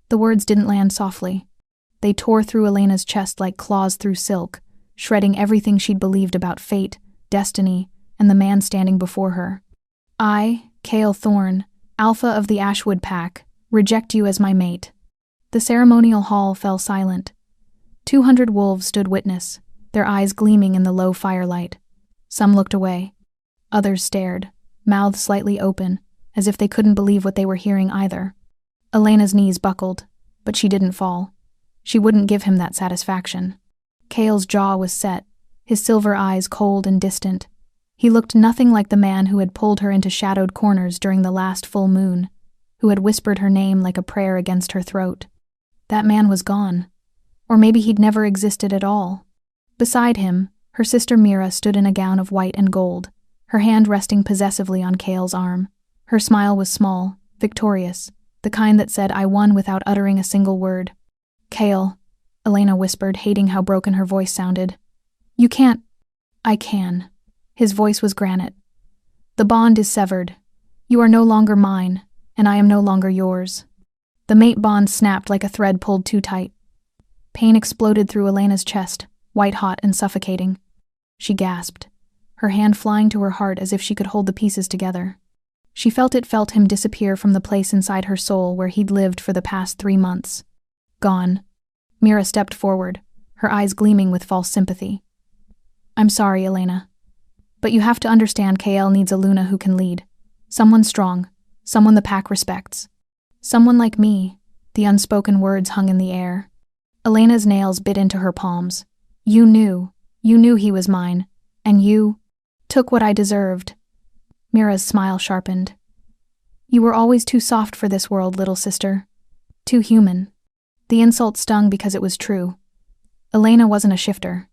The words didn't land softly. They tore through Elena's chest like claws through silk, shredding everything she'd believed about fate, destiny, and the man standing before her. I, Cale Thorne, Alpha of the Ashwood Pack, reject you as my mate. The ceremonial hall fell silent. 200 wolves stood witness, their eyes gleaming in the low firelight. Some looked away. Others stared, mouths slightly open, as if they couldn't believe what they were hearing either. Elena's knees buckled, but she didn't fall. She wouldn't give him that satisfaction. Cale's jaw was set, his silver eyes cold and distant. He looked nothing like the man who had pulled her into shadowed corners during the last full moon, who had whispered her name like a prayer against her throat. That man was gone. Or maybe he'd never existed at all. Beside him, her sister Mira stood in a gown of white and gold, her hand resting possessively on Cale's arm. Her smile was small, victorious, the kind that said, "I won," without uttering a single word. "Cale," Elena whispered, hating how broken her voice sounded. "You can't." "I can." His voice was granite. "The bond is severed. You are no longer mine, and I am no longer yours." The mate bond snapped like a thread pulled too tight. Pain exploded through Elena's chest, white-hot and suffocating. She gasped, her hand flying to her heart as if she could hold the pieces together. She felt him disappear from the place inside her soul where he'd lived for the past 3 months. Gone. Mira stepped forward, her eyes gleaming with false sympathy. "I'm sorry, Elena. But you have to understand Cale needs a Luna who can lead. Someone strong, someone the pack respects. Someone like me." The unspoken words hung in the air. Elena's nails bit into her palms. You knew he was mine, and you took what I deserved." Mira's smile sharpened. "You were always too soft for this world, little sister. Too human." The insult stung because it was true. Elena wasn't a shifter.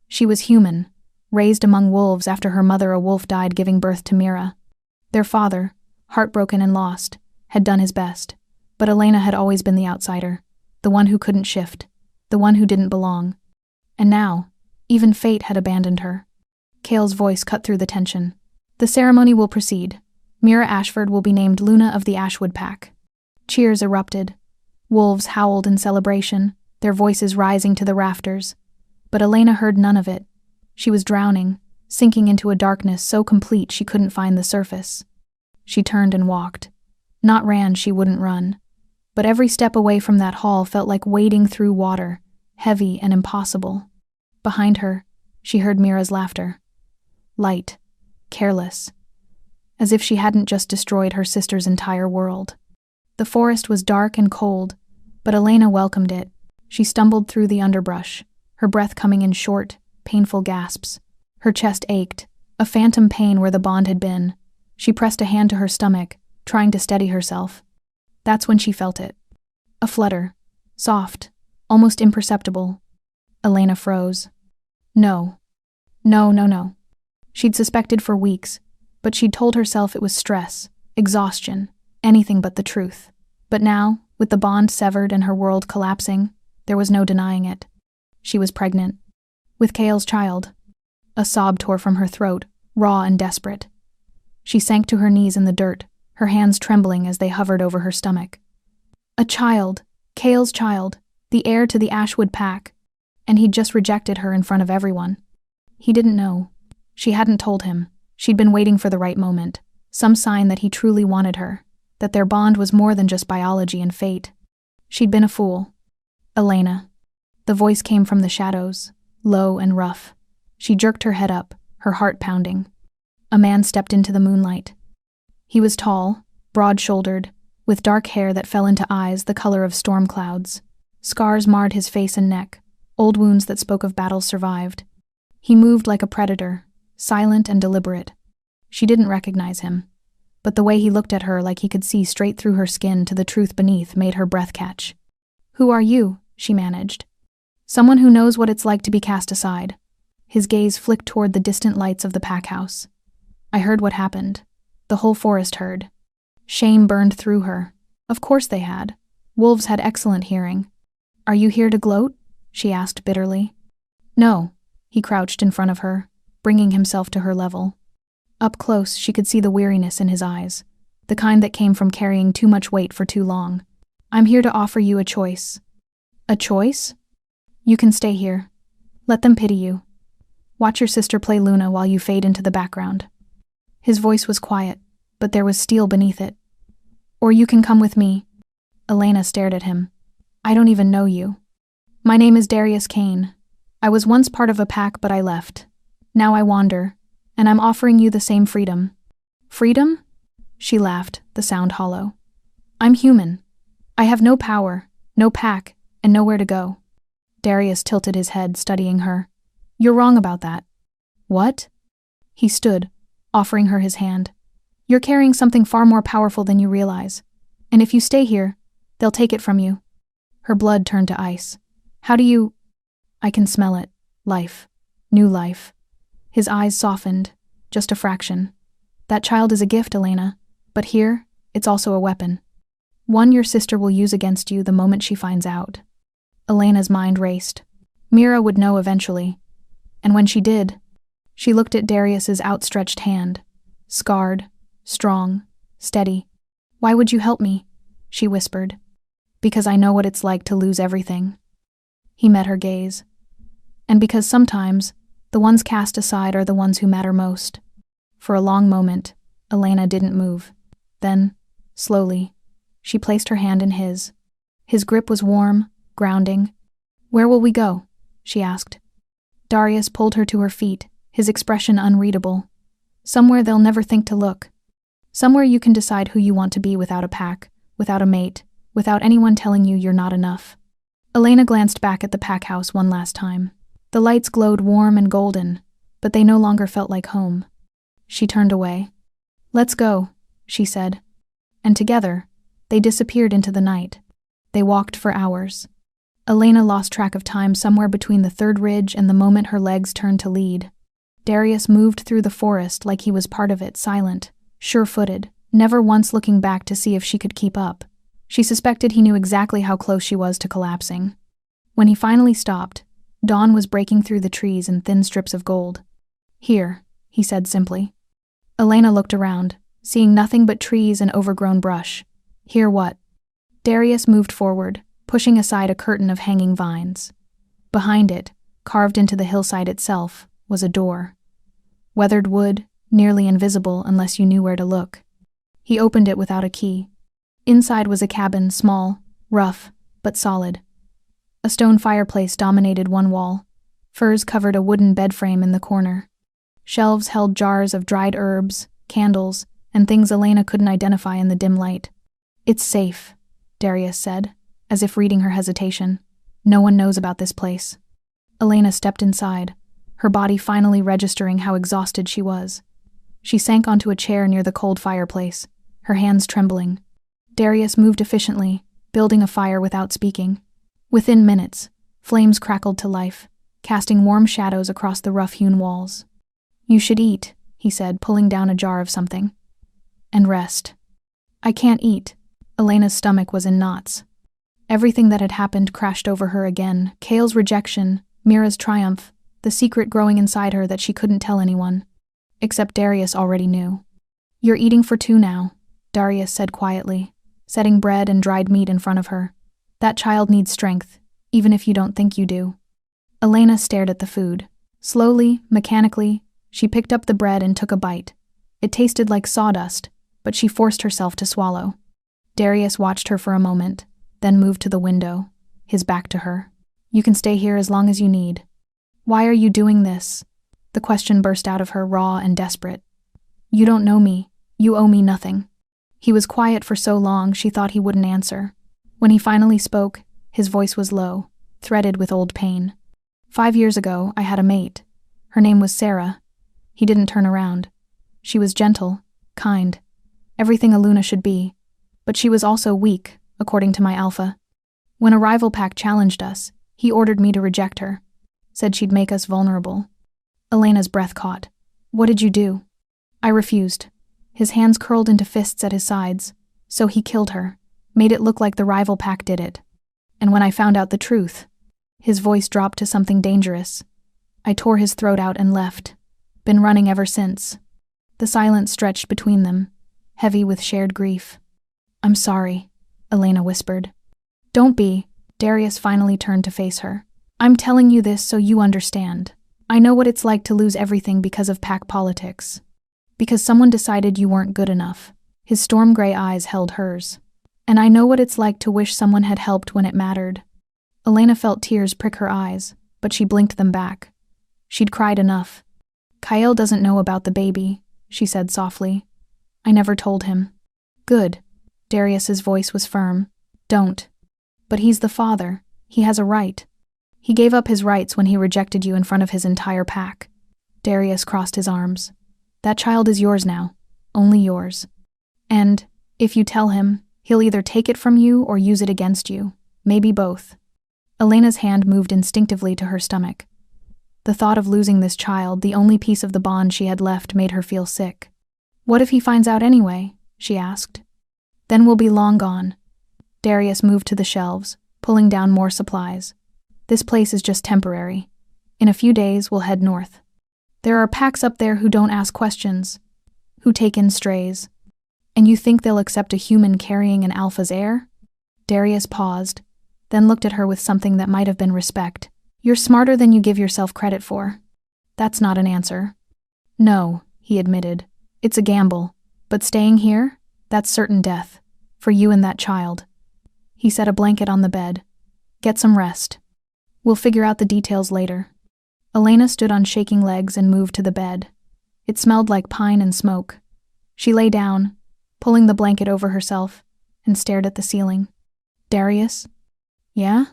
She was human, raised among wolves after her mother, a wolf, died giving birth to Mira. Their father, heartbroken and lost, had done his best, but Elena had always been the outsider, the one who couldn't shift, the one who didn't belong. And now, even fate had abandoned her. Cale's voice cut through the tension. "The ceremony will proceed. Mira Ashford will be named Luna of the Ashwood Pack." Cheers erupted. Wolves howled in celebration, their voices rising to the rafters. But Elena heard none of it. She was drowning, sinking into a darkness so complete she couldn't find the surface. She turned and walked. Not ran, she wouldn't run. But every step away from that hall felt like wading through water, heavy and impossible. Behind her, she heard Mira's laughter. Light, careless, as if she hadn't just destroyed her sister's entire world. The forest was dark and cold, but Elena welcomed it. She stumbled through the underbrush, her breath coming in short, painful gasps. Her chest ached, a phantom pain where the bond had been. She pressed a hand to her stomach, trying to steady herself. That's when she felt it. A flutter, soft, almost imperceptible. Elena froze. No. She'd suspected for weeks, but she'd told herself it was stress, exhaustion, anything but the truth. But now, with the bond severed and her world collapsing, there was no denying it. She was pregnant. With Cale's child. A sob tore from her throat, raw and desperate. She sank to her knees in the dirt, her hands trembling as they hovered over her stomach. A child, Cale's child, the heir to the Ashwood Pack, and he'd just rejected her in front of everyone. He didn't know. She hadn't told him. She'd been waiting for the right moment, some sign that he truly wanted her, that their bond was more than just biology and fate. She'd been a fool. Elena. The voice came from the shadows, low and rough. She jerked her head up, her heart pounding. A man stepped into the moonlight. He was tall, broad-shouldered, with dark hair that fell into eyes the color of storm clouds. Scars marred his face and neck, old wounds that spoke of battles survived. He moved like a predator, silent and deliberate. She didn't recognize him, but the way he looked at her like he could see straight through her skin to the truth beneath made her breath catch. "Who are you?" she managed. "Someone who knows what it's like to be cast aside." His gaze flicked toward the distant lights of the pack house. "I heard what happened. The whole forest heard." Shame burned through her. Of course they had. Wolves had excellent hearing. "Are you here to gloat?" she asked bitterly. "No." He crouched in front of her, bringing himself to her level. Up close, she could see the weariness in his eyes, the kind that came from carrying too much weight for too long. I'm here to offer you a choice. A choice? You can stay here. Let them pity you. Watch your sister play Luna while you fade into the background. His voice was quiet, but there was steel beneath it. Or you can come with me. Elena stared at him. I don't even know you. My name is Darius Kane. I was once part of a pack, but I left. Now I wander, and I'm offering you the same freedom. Freedom? She laughed, the sound hollow. I'm human. I have no power, no pack, and nowhere to go. Darius tilted his head, studying her. You're wrong about that. What? He stood, offering her his hand. You're carrying something far more powerful than you realize. And if you stay here, they'll take it from you. Her blood turned to ice. How do you... I can smell it. Life. New life. His eyes softened, just a fraction. That child is a gift, Elena, but here, it's also a weapon. One your sister will use against you the moment she finds out. Elena's mind raced. Mira would know eventually. And when she did, she looked at Darius's outstretched hand. Scarred, strong, steady. Why would you help me? She whispered. Because I know what it's like to lose everything. He met her gaze. And because sometimes, the ones cast aside are the ones who matter most. For a long moment, Elena didn't move. Then, slowly, she placed her hand in his. His grip was warm, grounding. Where will we go? She asked. Darius pulled her to her feet, his expression unreadable. Somewhere they'll never think to look. Somewhere you can decide who you want to be without a pack, without a mate, without anyone telling you you're not enough. Elena glanced back at the pack house one last time. The lights glowed warm and golden, but they no longer felt like home. She turned away. Let's go, she said. And together, they disappeared into the night. They walked for hours. Elena lost track of time somewhere between the third ridge and the moment her legs turned to lead. Darius moved through the forest like he was part of it, silent, sure-footed, never once looking back to see if she could keep up. She suspected he knew exactly how close she was to collapsing. When he finally stopped, dawn was breaking through the trees in thin strips of gold. Here, he said simply. Elena looked around, seeing nothing but trees and overgrown brush. Here what? Darius moved forward, pushing aside a curtain of hanging vines. Behind it, carved into the hillside itself, was a door. Weathered wood, nearly invisible unless you knew where to look. He opened it without a key. Inside was a cabin, small, rough, but solid. A stone fireplace dominated one wall. Furs covered a wooden bed frame in the corner. Shelves held jars of dried herbs, candles, and things Elena couldn't identify in the dim light. It's safe, Darius said, as if reading her hesitation. No one knows about this place. Elena stepped inside, her body finally registering how exhausted she was. She sank onto a chair near the cold fireplace, her hands trembling. Darius moved efficiently, building a fire without speaking. Within minutes, flames crackled to life, casting warm shadows across the rough-hewn walls. You should eat, he said, pulling down a jar of something. And rest. I can't eat. Elena's stomach was in knots. Everything that had happened crashed over her again. Kale's rejection, Mira's triumph, the secret growing inside her that she couldn't tell anyone. Except Darius already knew. You're eating for two now, Darius said quietly, setting bread and dried meat in front of her. That child needs strength, even if you don't think you do. Elena stared at the food. Slowly, mechanically, she picked up the bread and took a bite. It tasted like sawdust, but she forced herself to swallow. Darius watched her for a moment, then moved to the window, his back to her. You can stay here as long as you need. Why are you doing this? The question burst out of her, raw and desperate. You don't know me. You owe me nothing. He was quiet for so long she thought he wouldn't answer. When he finally spoke, his voice was low, threaded with old pain. 5 years ago, I had a mate. Her name was Sarah. He didn't turn around. She was gentle, kind, everything a Luna should be. But she was also weak, according to my alpha. When a rival pack challenged us, he ordered me to reject her. Said she'd make us vulnerable. Elena's breath caught. What did you do? I refused. His hands curled into fists at his sides. So he killed her, made it look like the rival pack did it. And when I found out the truth, his voice dropped to something dangerous. I tore his throat out and left. Been running ever since. The silence stretched between them, heavy with shared grief. I'm sorry, Elena whispered, Don't be. Darius finally turned to face her. I'm telling you this so you understand. I know what it's like to lose everything because of pack politics. Because someone decided you weren't good enough. His storm gray eyes held hers. And I know what it's like to wish someone had helped when it mattered. Elena felt tears prick her eyes, but she blinked them back. She'd cried enough. Kyle doesn't know about the baby, she said softly. I never told him. Good. Darius's voice was firm. Don't. But he's the father. He has a right. He gave up his rights when he rejected you in front of his entire pack. Darius crossed his arms. That child is yours now. Only yours. And, if you tell him, he'll either take it from you or use it against you. Maybe both. Elena's hand moved instinctively to her stomach. The thought of losing this child, the only piece of the bond she had left, made her feel sick. What if he finds out anyway? She asked. Then we'll be long gone. Darius moved to the shelves, pulling down more supplies. This place is just temporary. In a few days, we'll head north. There are packs up there who don't ask questions, who take in strays. And you think they'll accept a human carrying an alpha's heir? Darius paused, then looked at her with something that might have been respect. You're smarter than you give yourself credit for. That's not an answer. No, he admitted. It's a gamble. But staying here? That's certain death. For you and that child. He set a blanket on the bed. Get some rest. We'll figure out the details later. Elena stood on shaking legs and moved to the bed. It smelled like pine and smoke. She lay down, pulling the blanket over herself, and stared at the ceiling. Darius? Yeah?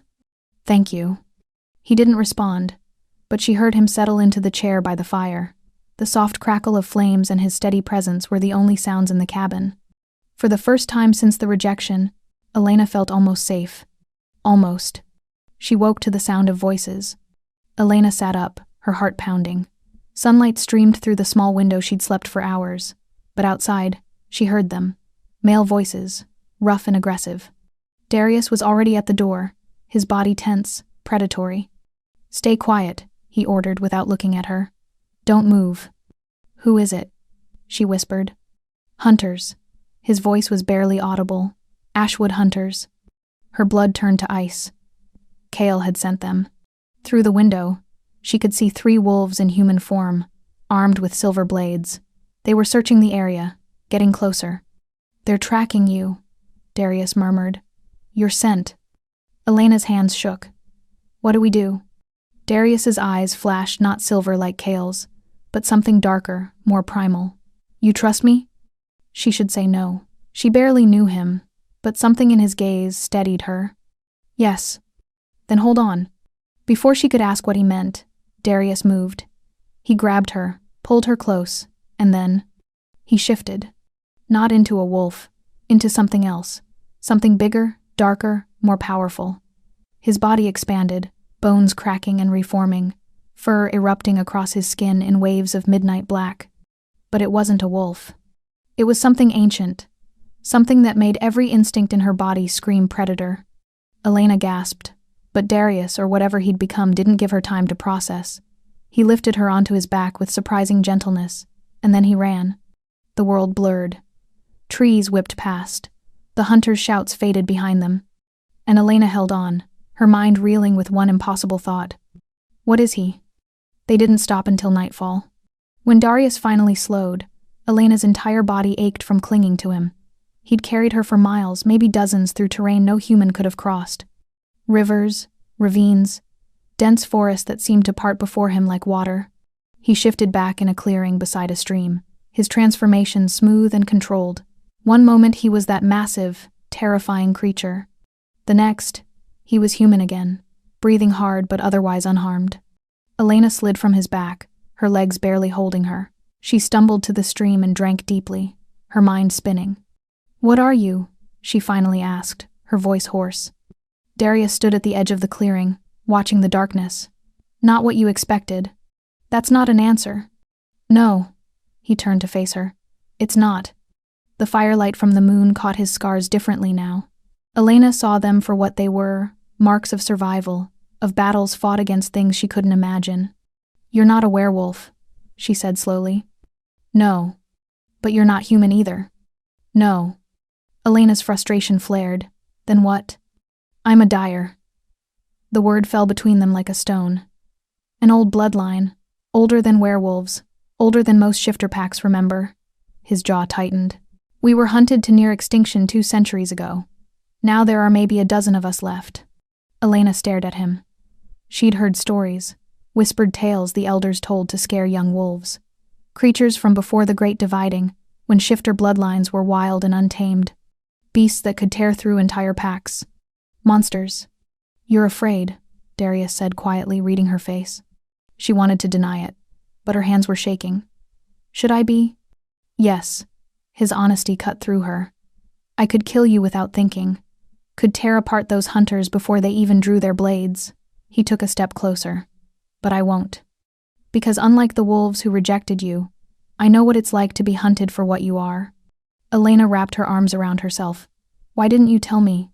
Thank you. He didn't respond, but she heard him settle into the chair by the fire. The soft crackle of flames and his steady presence were the only sounds in the cabin. For the first time since the rejection, Elena felt almost safe. Almost. She woke to the sound of voices. Elena sat up, her heart pounding. Sunlight streamed through the small window she'd slept for hours, but outside, she heard them. Male voices, rough and aggressive. Darius was already at the door, his body tense, predatory. Stay quiet, he ordered without looking at her. Don't move. Who is it? She whispered. Hunters. His voice was barely audible. Ashwood hunters. Her blood turned to ice. Kale had sent them. Through the window, she could see 3 wolves in human form, armed with silver blades. They were searching the area, getting closer. They're tracking you, Darius murmured. You're sent. Elena's hands shook. What do we do? Darius's eyes flashed not silver like Kale's, but something darker, more primal. You trust me? She should say no. She barely knew him, but something in his gaze steadied her. Yes. Then hold on. Before she could ask what he meant, Darius moved. He grabbed her, pulled her close, and then he shifted. Not into a wolf, into something else. Something bigger, darker, more powerful. His body expanded, bones cracking and reforming, fur erupting across his skin in waves of midnight black. But it wasn't a wolf. It was something ancient, something that made every instinct in her body scream predator. Elena gasped, but Darius, or whatever he'd become, didn't give her time to process. He lifted her onto his back with surprising gentleness, and then he ran. The world blurred. Trees whipped past. The hunters' shouts faded behind them. And Elena held on, her mind reeling with one impossible thought. What is he? They didn't stop until nightfall. When Darius finally slowed, Elena's entire body ached from clinging to him. He'd carried her for miles, maybe dozens, through terrain no human could have crossed. Rivers, ravines, dense forest that seemed to part before him like water. He shifted back in a clearing beside a stream, his transformation smooth and controlled. One moment he was that massive, terrifying creature. The next, he was human again, breathing hard but otherwise unharmed. Elena slid from his back, her legs barely holding her. She stumbled to the stream and drank deeply, her mind spinning. What are you? She finally asked, her voice hoarse. Darius stood at the edge of the clearing, watching the darkness. Not what you expected. That's not an answer. No. He turned to face her. It's not. The firelight from the moon caught his scars differently now. Elena saw them for what they were, marks of survival, of battles fought against things she couldn't imagine. You're not a werewolf, she said slowly. No. But you're not human either. No. Elena's frustration flared. Then what? I'm a Dyer. The word fell between them like a stone. An old bloodline, older than werewolves, older than most shifter packs remember. His jaw tightened. We were hunted to near extinction 2 centuries ago. Now there are maybe a dozen of us left. Elena stared at him. She'd heard stories, whispered tales the elders told to scare young wolves. Creatures from before the Great Dividing, when shifter bloodlines were wild and untamed. Beasts that could tear through entire packs. Monsters. You're afraid, Darius said quietly, reading her face. She wanted to deny it, but her hands were shaking. Should I be? Yes. His honesty cut through her. I could kill you without thinking. Could tear apart those hunters before they even drew their blades. He took a step closer. But I won't. Because unlike the wolves who rejected you, I know what it's like to be hunted for what you are. Elena wrapped her arms around herself. Why didn't you tell me?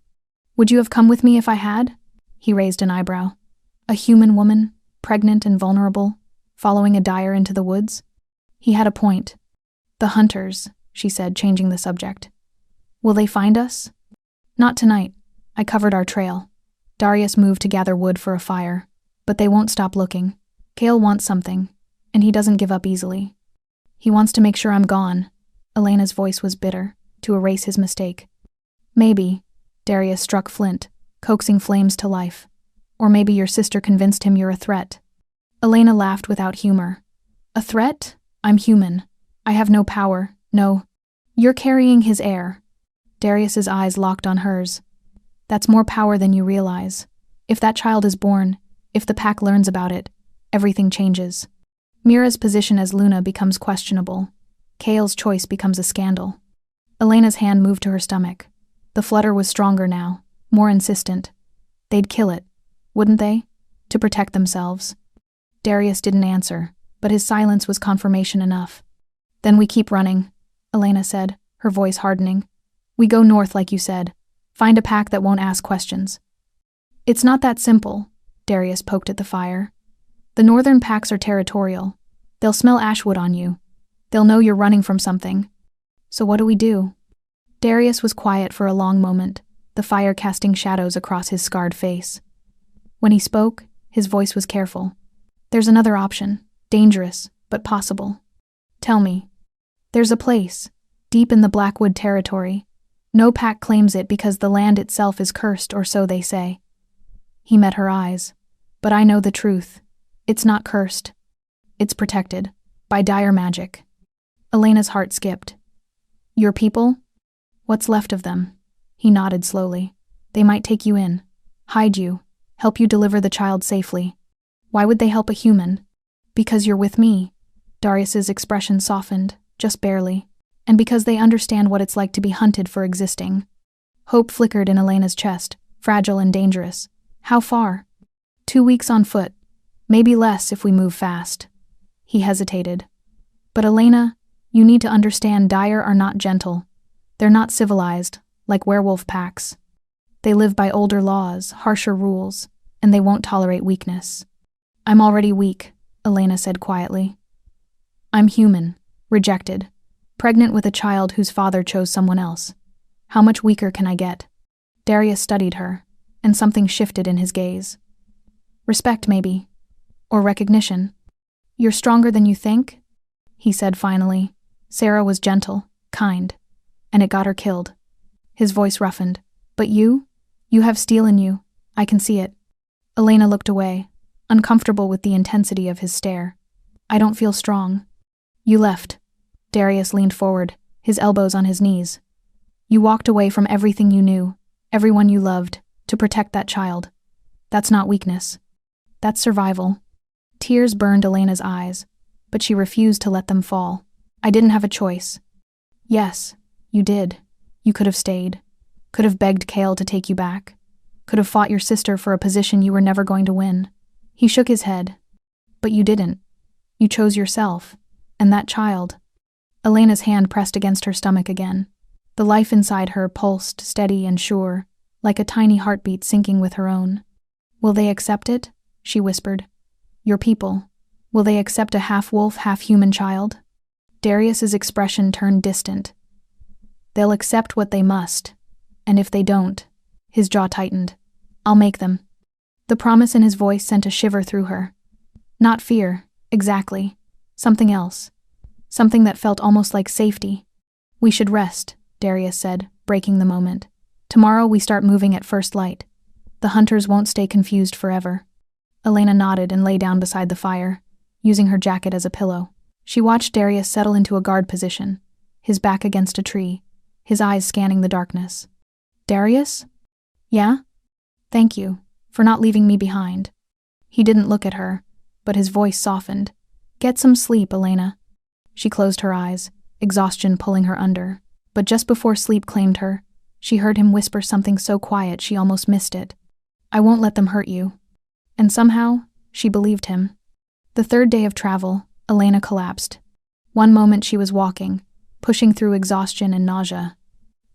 Would you have come with me if I had? He raised an eyebrow. A human woman, pregnant and vulnerable, following a Dyer into the woods? He had a point. The hunters, she said, changing the subject. Will they find us? Not tonight. I covered our trail. Darius moved to gather wood for a fire. But they won't stop looking. Cale wants something, and he doesn't give up easily. He wants to make sure I'm gone. Elena's voice was bitter, to erase his mistake. Maybe, Darius struck flint, coaxing flames to life. Or maybe your sister convinced him you're a threat. Elena laughed without humor. A threat? I'm human. I have no power, no. You're carrying his heir. Darius's eyes locked on hers. That's more power than you realize. If that child is born, if the pack learns about it, everything changes. Mira's position as Luna becomes questionable. Cale's choice becomes a scandal. Elena's hand moved to her stomach. The flutter was stronger now, more insistent. They'd kill it, wouldn't they? To protect themselves. Darius didn't answer, but his silence was confirmation enough. Then we keep running, Elena said, her voice hardening. We go north like you said. Find a pack that won't ask questions. It's not that simple, Darius poked at the fire. The northern packs are territorial. They'll smell ashwood on you. They'll know you're running from something. So what do we do? Darius was quiet for a long moment, the fire casting shadows across his scarred face. When he spoke, his voice was careful. There's another option, dangerous, but possible. Tell me. There's a place, deep in the Blackwood territory. No pack claims it because the land itself is cursed, or so they say. He met her eyes. But I know the truth. It's not cursed. It's protected. By dire magic. Elena's heart skipped. Your people? What's left of them? He nodded slowly. They might take you in. Hide you. Help you deliver the child safely. Why would they help a human? Because you're with me. Darius's expression softened, just barely. And because they understand what it's like to be hunted for existing. Hope flickered in Elena's chest, fragile and dangerous. How far? 2 weeks on foot. Maybe less if we move fast. He hesitated. But Elena, you need to understand Dyer are not gentle. They're not civilized, like werewolf packs. They live by older laws, harsher rules, and they won't tolerate weakness. I'm already weak, Elena said quietly. I'm human, rejected. Pregnant with a child whose father chose someone else. How much weaker can I get? Darius studied her, and something shifted in his gaze. Respect, maybe. Or recognition. You're stronger than you think? He said finally. Sarah was gentle, kind, and it got her killed. His voice roughened. But you? You have steel in you. I can see it. Elena looked away, uncomfortable with the intensity of his stare. I don't feel strong. You left. Darius leaned forward, his elbows on his knees. You walked away from everything you knew, everyone you loved, to protect that child. That's not weakness. That's survival. Tears burned Elena's eyes, but she refused to let them fall. I didn't have a choice. Yes, you did. You could have stayed. Could have begged Cale to take you back. Could have fought your sister for a position you were never going to win. He shook his head. But you didn't. You chose yourself. And that child. Elena's hand pressed against her stomach again. The life inside her pulsed, steady and sure, like a tiny heartbeat syncing with her own. Will they accept it? She whispered. Your people. Will they accept a half-wolf, half-human child? Darius's expression turned distant. They'll accept what they must. And if they don't, his jaw tightened. I'll make them." The promise in his voice sent a shiver through her. Not fear, exactly. Something else. Something that felt almost like safety. "We should rest," Darius said, breaking the moment. "Tomorrow we start moving at first light. The hunters won't stay confused forever." Elena nodded and lay down beside the fire, using her jacket as a pillow. She watched Darius settle into a guard position, his back against a tree, his eyes scanning the darkness. "Darius?" "Yeah?" "Thank you, for not leaving me behind." He didn't look at her, but his voice softened. "Get some sleep, Elena." She closed her eyes, exhaustion pulling her under, but just before sleep claimed her, she heard him whisper something so quiet she almost missed it. "I won't let them hurt you." And somehow, she believed him. The third day of travel, Elena collapsed. One moment she was walking, pushing through exhaustion and nausea.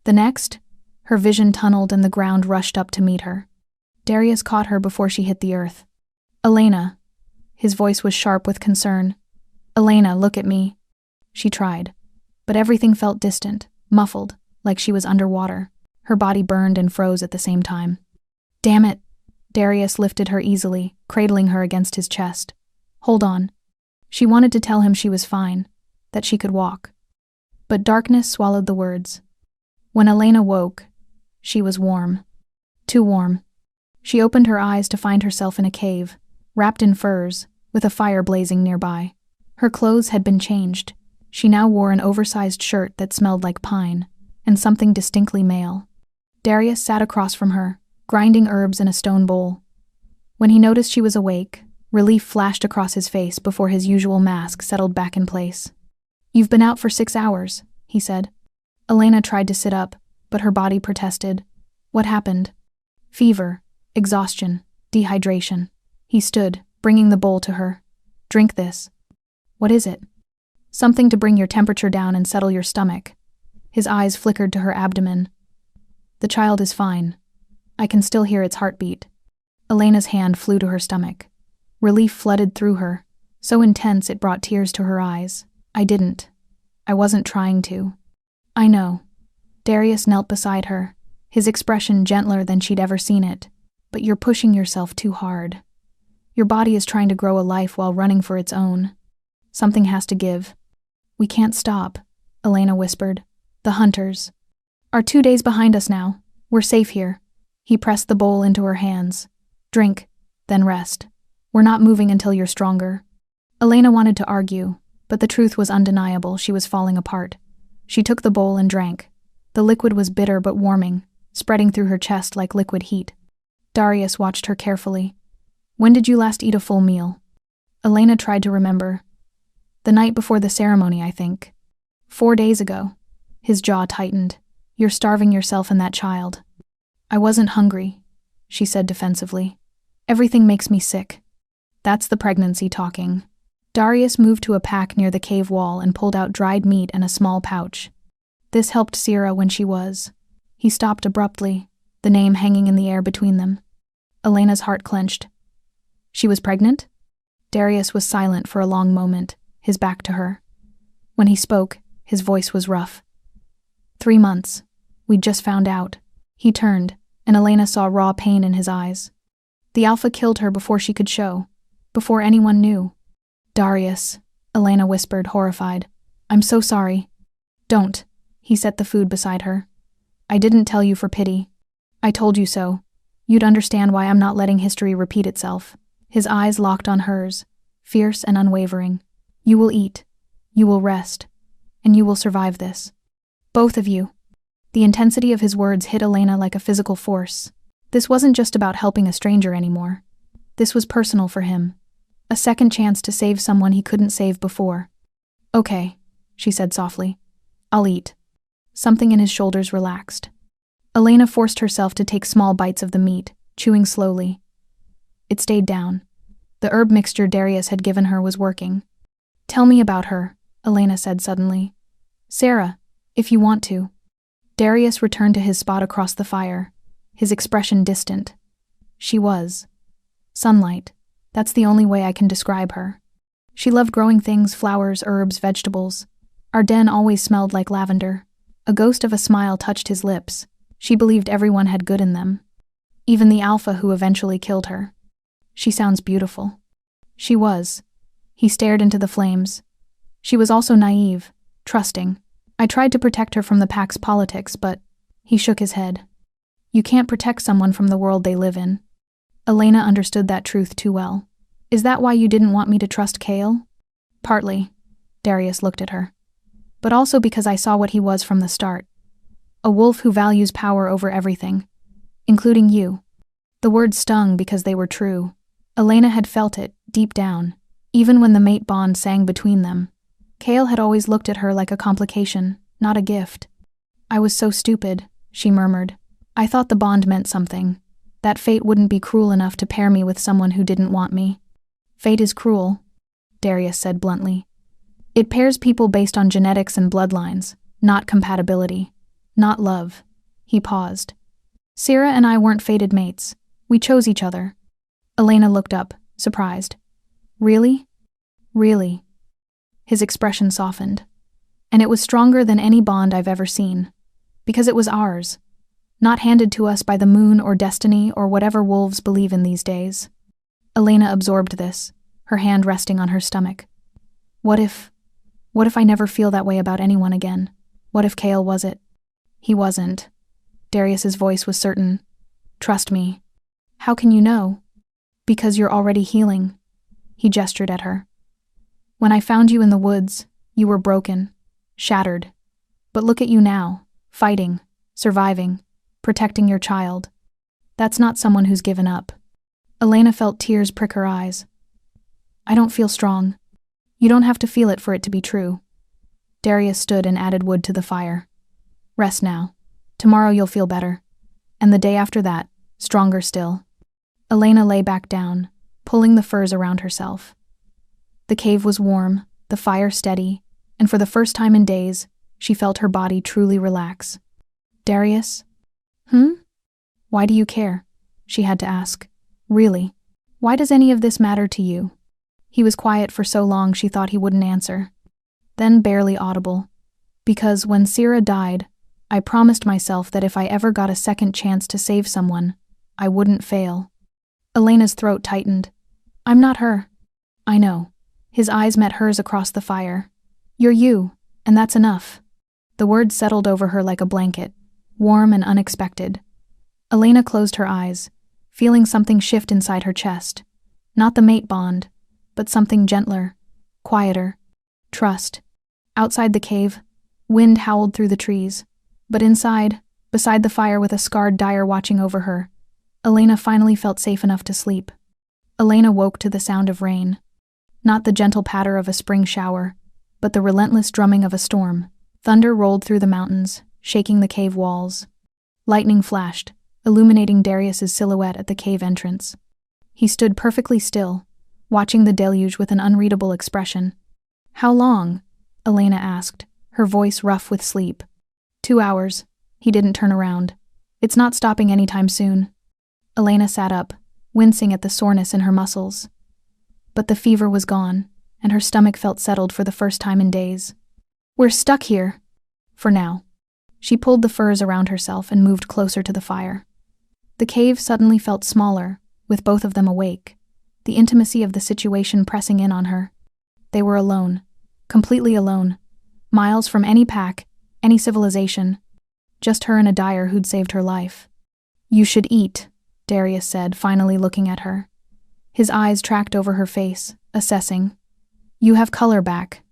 The next, her vision tunneled and the ground rushed up to meet her. Darius caught her before she hit the earth. "Elena." His voice was sharp with concern. "Elena, look at me." She tried, but everything felt distant, muffled, like she was underwater. Her body burned and froze at the same time. "Damn it." Darius lifted her easily, cradling her against his chest. "Hold on." She wanted to tell him she was fine, that she could walk. But darkness swallowed the words. When Elena woke, she was warm. Too warm. She opened her eyes to find herself in a cave, wrapped in furs, with a fire blazing nearby. Her clothes had been changed. She now wore an oversized shirt that smelled like pine, and something distinctly male. Darius sat across from her, grinding herbs in a stone bowl. When he noticed she was awake, relief flashed across his face before his usual mask settled back in place. "You've been out for 6 hours," he said. Elena tried to sit up, but her body protested. "What happened?" "Fever, exhaustion, dehydration." He stood, bringing the bowl to her. "Drink this." "What is it?" "Something to bring your temperature down and settle your stomach." His eyes flickered to her abdomen. "The child is fine. I can still hear its heartbeat." Elena's hand flew to her stomach. Relief flooded through her, so intense it brought tears to her eyes. "I didn't. I wasn't trying to." "I know." Darius knelt beside her, his expression gentler than she'd ever seen it. "But you're pushing yourself too hard. Your body is trying to grow a life while running for its own. Something has to give." "We can't stop," Elena whispered. "The hunters are 2 days behind us now. We're safe here." He pressed the bowl into her hands. "Drink, then rest. We're not moving until you're stronger." Elena wanted to argue, but the truth was undeniable. She was falling apart. She took the bowl and drank. The liquid was bitter but warming, spreading through her chest like liquid heat. Darius watched her carefully. "When did you last eat a full meal?" Elena tried to remember. "The night before the ceremony, I think." 4 days ago." His jaw tightened. "You're starving yourself and that child." "I wasn't hungry," she said defensively. "Everything makes me sick." "That's the pregnancy talking." Darius moved to a pack near the cave wall and pulled out dried meat and a small pouch. This helped Sierra when she was. He stopped abruptly, the name hanging in the air between them. Elena's heart clenched. "She was pregnant?" Darius was silent for a long moment, his back to her. When he spoke, his voice was rough. 3 months. We'd just found out." He turned, and Elena saw raw pain in his eyes. "The alpha killed her before she could show, before anyone knew." "Darius," Elena whispered, horrified. "I'm so sorry." "Don't." He set the food beside her. "I didn't tell you for pity. I told you so. You'd understand why I'm not letting history repeat itself." His eyes locked on hers, fierce and unwavering. "You will eat. You will rest. And you will survive this. Both of you." The intensity of his words hit Elena like a physical force. This wasn't just about helping a stranger anymore. This was personal for him. A second chance to save someone he couldn't save before. "Okay," she said softly. "I'll eat." Something in his shoulders relaxed. Elena forced herself to take small bites of the meat, chewing slowly. It stayed down. The herb mixture Darius had given her was working. "Tell me about her," Elena said suddenly. "Sarah, if you want to." Darius returned to his spot across the fire, his expression distant. "She was. Sunlight. That's the only way I can describe her. She loved growing things, flowers, herbs, vegetables. Our den always smelled like lavender." A ghost of a smile touched his lips. She believed everyone had good in them. even the alpha who eventually killed her. She sounds beautiful. She was. He stared into the flames. She was also naive, trusting. I tried to protect her from the pack's politics, but he shook his head. You can't protect someone from the world they live in. Elena understood that truth too well. Is that why you didn't want me to trust Kale? Partly. Darius looked at her. But also because I saw what he was from the start. A wolf who values power over everything, including you. The words stung because they were true. Elena had felt it, deep down, even when the mate bond sang between them. Kale had always looked at her like a complication, not a gift. I was so stupid, she murmured. I thought the bond meant something, that fate wouldn't be cruel enough to pair me with someone who didn't want me. Fate is cruel, Darius said bluntly. It pairs people based on genetics and bloodlines, not compatibility, not love. He paused. Syrah and I weren't fated mates. We chose each other. Elena looked up, surprised. Really? Really? His expression softened. And it was stronger than any bond I've ever seen. Because it was ours. Not handed to us by the moon or destiny or whatever wolves believe in these days. Elena absorbed this, her hand resting on her stomach. What if I never feel that way about anyone again? What if Kale was it? He wasn't. Darius's voice was certain. Trust me. How can you know? Because you're already healing. He gestured at her. When I found you in the woods, you were broken, shattered. But look at you now, fighting, surviving, protecting your child. That's not someone who's given up. Elena felt tears prick her eyes. I don't feel strong. You don't have to feel it for it to be true. Darius stood and added wood to the fire. Rest now. Tomorrow you'll feel better. And the day after that, stronger still. Elena lay back down, pulling the furs around herself. The cave was warm, the fire steady, and for the first time in days, she felt her body truly relax. Darius? Why do you care? She had to ask. Really? Why does any of this matter to you? He was quiet for so long she thought he wouldn't answer. Then barely audible. Because when Syrah died, I promised myself that if I ever got a second chance to save someone, I wouldn't fail. Elena's throat tightened. I'm not her. I know. His eyes met hers across the fire. You're you, and that's enough. The words settled over her like a blanket, warm and unexpected. Elena closed her eyes, feeling something shift inside her chest. Not the mate bond, but something gentler, quieter. Trust. Outside the cave, wind howled through the trees. But inside, beside the fire with a scarred dyer watching over her, Elena finally felt safe enough to sleep. Elena woke to the sound of rain. Not the gentle patter of a spring shower, but the relentless drumming of a storm. Thunder rolled through the mountains, shaking the cave walls. Lightning flashed, illuminating Darius's silhouette at the cave entrance. He stood perfectly still, watching the deluge with an unreadable expression. How long? Elena asked, her voice rough with sleep. 2 hours. He didn't turn around. It's not stopping anytime soon. Elena sat up, wincing at the soreness in her muscles. But the fever was gone, and her stomach felt settled for the first time in days. We're stuck here. For now. She pulled the furs around herself and moved closer to the fire. The cave suddenly felt smaller, with both of them awake, the intimacy of the situation pressing in on her. They were alone, completely alone, miles from any pack, any civilization, just her and a dyer who'd saved her life. You should eat, Darius said, finally looking at her. His eyes tracked over her face, assessing. You have color back.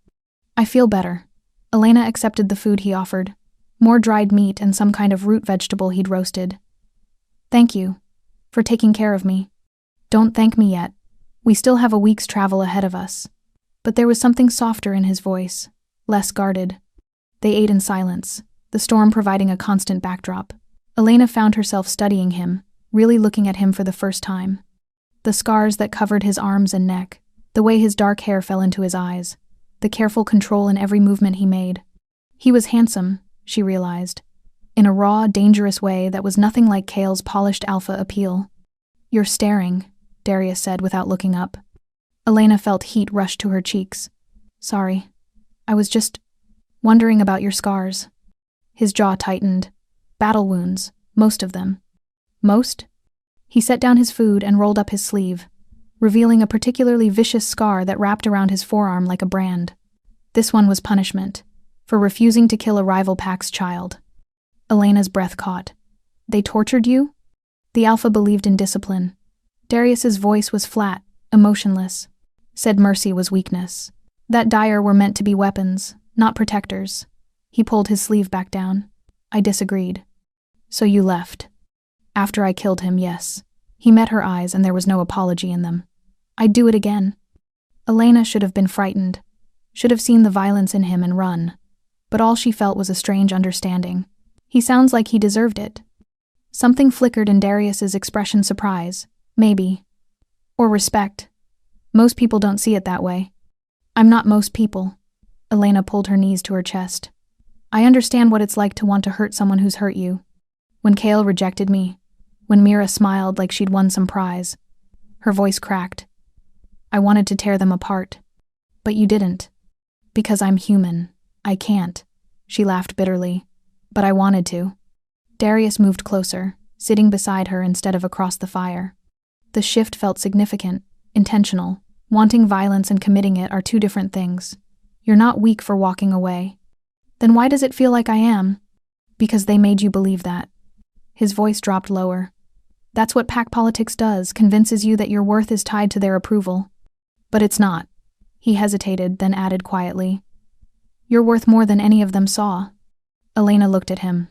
I feel better. Elena accepted the food he offered, more dried meat and some kind of root vegetable he'd roasted. Thank you for taking care of me. Don't thank me yet. We still have a week's travel ahead of us. But there was something softer in his voice, less guarded. They ate in silence, the storm providing a constant backdrop. Elena found herself studying him, really looking at him for the first time. The scars that covered his arms and neck, the way his dark hair fell into his eyes, the careful control in every movement he made. He was handsome, she realized, in a raw, dangerous way that was nothing like Kale's polished alpha appeal. You're staring, Darius said without looking up. Elena felt heat rush to her cheeks. Sorry. I was just wondering about your scars. His jaw tightened. Battle wounds, most of them. Most? He set down his food and rolled up his sleeve, revealing a particularly vicious scar that wrapped around his forearm like a brand. This one was punishment, for refusing to kill a rival pack's child. Elena's breath caught. They tortured you? The Alpha believed in discipline. Darius's voice was flat, emotionless. Said mercy was weakness. That Dire were meant to be weapons, not protectors. He pulled his sleeve back down. I disagreed. So you left. After I killed him, yes. He met her eyes and there was no apology in them. I'd do it again. Elena should have been frightened, should have seen the violence in him and run. But all she felt was a strange understanding. He sounds like he deserved it. Something flickered in Darius's expression: surprise, maybe. Or respect. Most people don't see it that way. I'm not most people. Elena pulled her knees to her chest. I understand what it's like to want to hurt someone who's hurt you. When Kale rejected me, when Mira smiled like she'd won some prize, her voice cracked. I wanted to tear them apart. But you didn't. Because I'm human. I can't. She laughed bitterly. But I wanted to. Darius moved closer, sitting beside her instead of across the fire. The shift felt significant, intentional. Wanting violence and committing it are two different things. You're not weak for walking away. Then why does it feel like I am? Because they made you believe that. His voice dropped lower. That's what pack politics does, convinces you that your worth is tied to their approval. But it's not. He hesitated, then added quietly. You're worth more than any of them saw. Elena looked at him,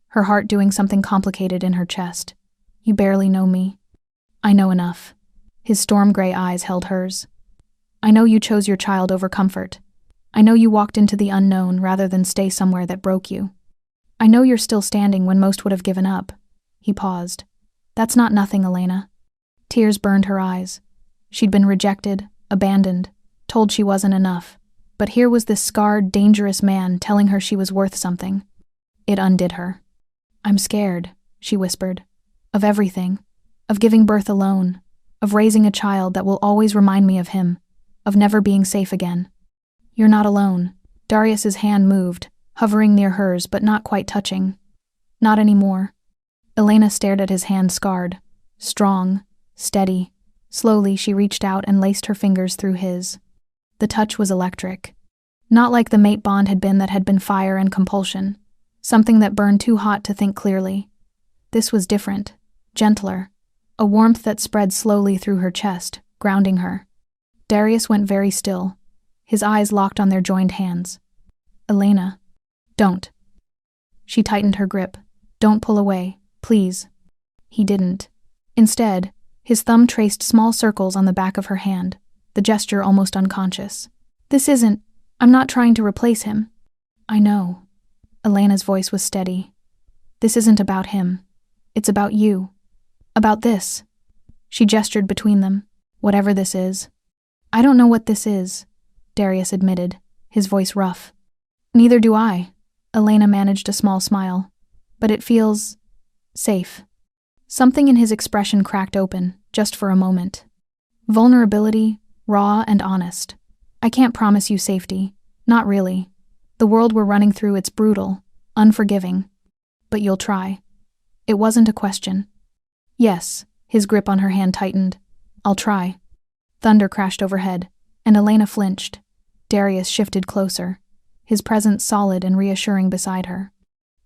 her heart doing something complicated in her chest. You barely know me. I know enough. His storm-gray eyes held hers. I know you chose your child over comfort. I know you walked into the unknown rather than stay somewhere that broke you. I know you're still standing when most would have given up. He paused. That's not nothing, Elena. Tears burned her eyes. She'd been rejected, abandoned, told she wasn't enough. But here was this scarred, dangerous man telling her she was worth something. It undid her. I'm scared, she whispered. Of everything. Of giving birth alone. Of raising a child that will always remind me of him. Of never being safe again. You're not alone. Darius's hand moved, hovering near hers but not quite touching. Not anymore. Elena stared at his hand, scarred. Strong. Steady. Slowly she reached out and laced her fingers through his. The touch was electric. Not like the mate bond had been fire and compulsion. Something that burned too hot to think clearly. This was different. Gentler. A warmth that spread slowly through her chest, grounding her. Darius went very still, his eyes locked on their joined hands. Elena. Don't. She tightened her grip. Don't pull away, please. He didn't. Instead, his thumb traced small circles on the back of her hand, the gesture almost unconscious. I'm not trying to replace him. I know. Elena's voice was steady. This isn't about him. It's about you. About this. She gestured between them. Whatever this is. I don't know what this is, Darius admitted, his voice rough. Neither do I. Elena managed a small smile. But it feels safe. Something in his expression cracked open, just for a moment. Vulnerability, raw and honest. I can't promise you safety. Not really. The world we're running through, it's brutal, unforgiving. But you'll try. It wasn't a question. Yes, his grip on her hand tightened. I'll try. Thunder crashed overhead, and Elena flinched. Darius shifted closer, his presence solid and reassuring beside her.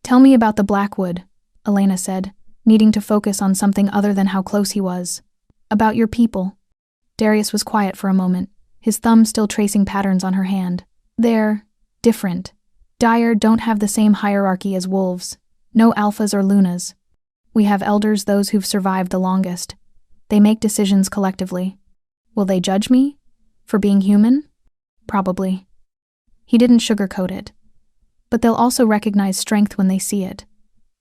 Tell me about the Blackwood, Elena said, needing to focus on something other than how close he was. About your people. Darius was quiet for a moment, his thumb still tracing patterns on her hand. They're different. Dire don't have the same hierarchy as wolves. No alphas or lunas. We have elders, those who've survived the longest. They make decisions collectively. Will they judge me? For being human? Probably. He didn't sugarcoat it. But they'll also recognize strength when they see it.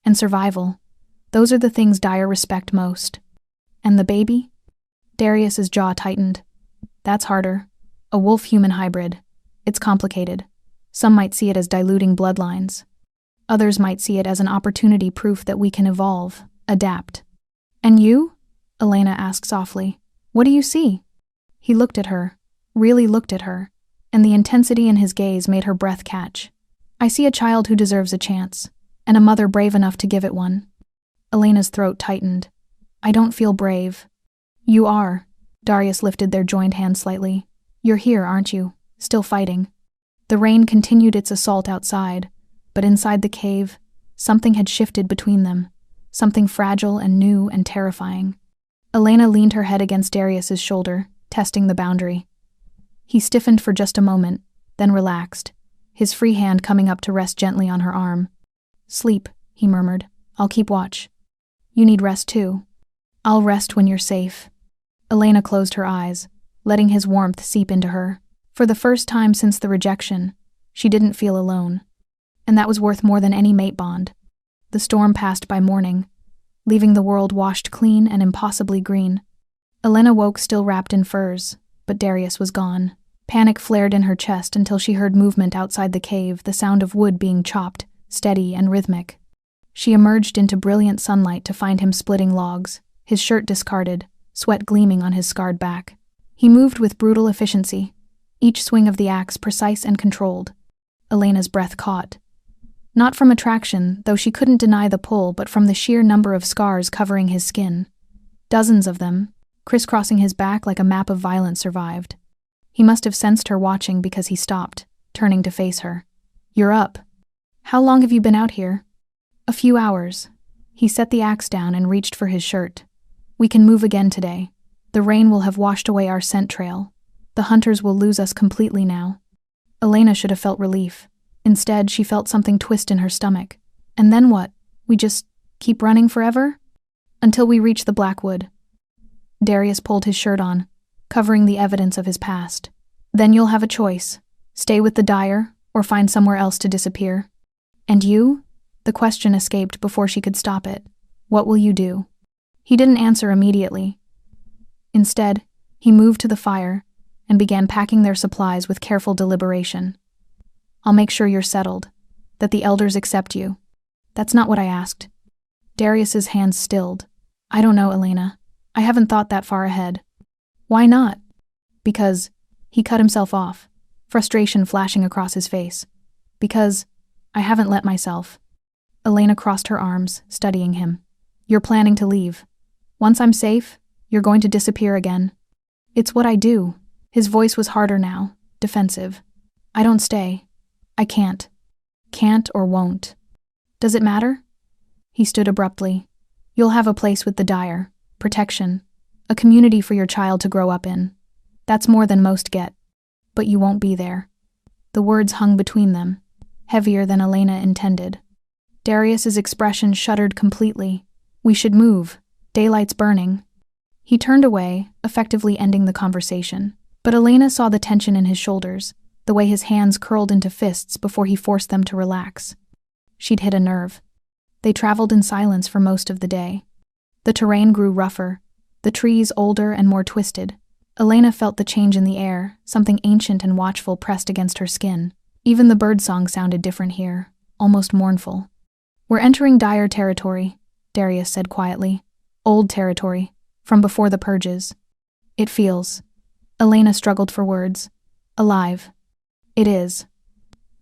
And survival. Those are the things Dire respect most. And the baby? Darius's jaw tightened. That's harder. A wolf-human hybrid. It's complicated. Some might see it as diluting bloodlines. Others might see it as an opportunity, proof that we can evolve, adapt. And you? Elena asked softly. What do you see? He looked at her, really looked at her, and the intensity in his gaze made her breath catch. I see a child who deserves a chance, and a mother brave enough to give it one. Elena's throat tightened. I don't feel brave. You are. Darius lifted their joined hands slightly. You're here, aren't you? Still fighting. The rain continued its assault outside, but inside the cave, something had shifted between them. Something fragile and new and terrifying. Elena leaned her head against Darius's shoulder, testing the boundary. He stiffened for just a moment, then relaxed, his free hand coming up to rest gently on her arm. Sleep, he murmured. I'll keep watch. You need rest too. I'll rest when you're safe. Elena closed her eyes, letting his warmth seep into her. For the first time since the rejection, she didn't feel alone. And that was worth more than any mate bond. The storm passed by morning, leaving the world washed clean and impossibly green. Elena woke still wrapped in furs, but Darius was gone. Panic flared in her chest until she heard movement outside the cave, the sound of wood being chopped, steady and rhythmic. She emerged into brilliant sunlight to find him splitting logs, his shirt discarded, sweat gleaming on his scarred back. He moved with brutal efficiency, each swing of the axe precise and controlled. Elena's breath caught. Not from attraction, though she couldn't deny the pull, but from the sheer number of scars covering his skin. Dozens of them, crisscrossing his back like a map of violence, survived. He must have sensed her watching because he stopped, turning to face her. You're up. How long have you been out here? A few hours. He set the axe down and reached for his shirt. We can move again today. The rain will have washed away our scent trail. The hunters will lose us completely now. Elena should have felt relief. Instead, she felt something twist in her stomach. And then what? We just keep running forever? Until we reach the Blackwood. Darius pulled his shirt on, covering the evidence of his past. Then you'll have a choice. Stay with the dyer, or find somewhere else to disappear. And you? The question escaped before she could stop it. What will you do? He didn't answer immediately. Instead, he moved to the fire and began packing their supplies with careful deliberation. I'll make sure you're settled, that the elders accept you. That's not what I asked. Darius's hands stilled. I don't know, Elena. I haven't thought that far ahead. Why not? Because he cut himself off, frustration flashing across his face. Because I haven't let myself. Elena crossed her arms, studying him. You're planning to leave. Once I'm safe, you're going to disappear again. It's what I do. His voice was harder now, defensive. I don't stay. I can't. Can't or won't. Does it matter? He stood abruptly. You'll have a place with the dyer, protection, a community for your child to grow up in. That's more than most get. But you won't be there. The words hung between them, heavier than Elena intended. Darius's expression shuddered completely. We should move. Daylight's burning. He turned away, effectively ending the conversation. But Elena saw the tension in his shoulders, the way his hands curled into fists before he forced them to relax. She'd hit a nerve. They traveled in silence for most of the day. The terrain grew rougher, the trees older and more twisted. Elena felt the change in the air, something ancient and watchful pressed against her skin. Even the birdsong sounded different here, almost mournful. We're entering dire territory, Darius said quietly. Old territory, from before the purges. It feels. Elena struggled for words. Alive. It is.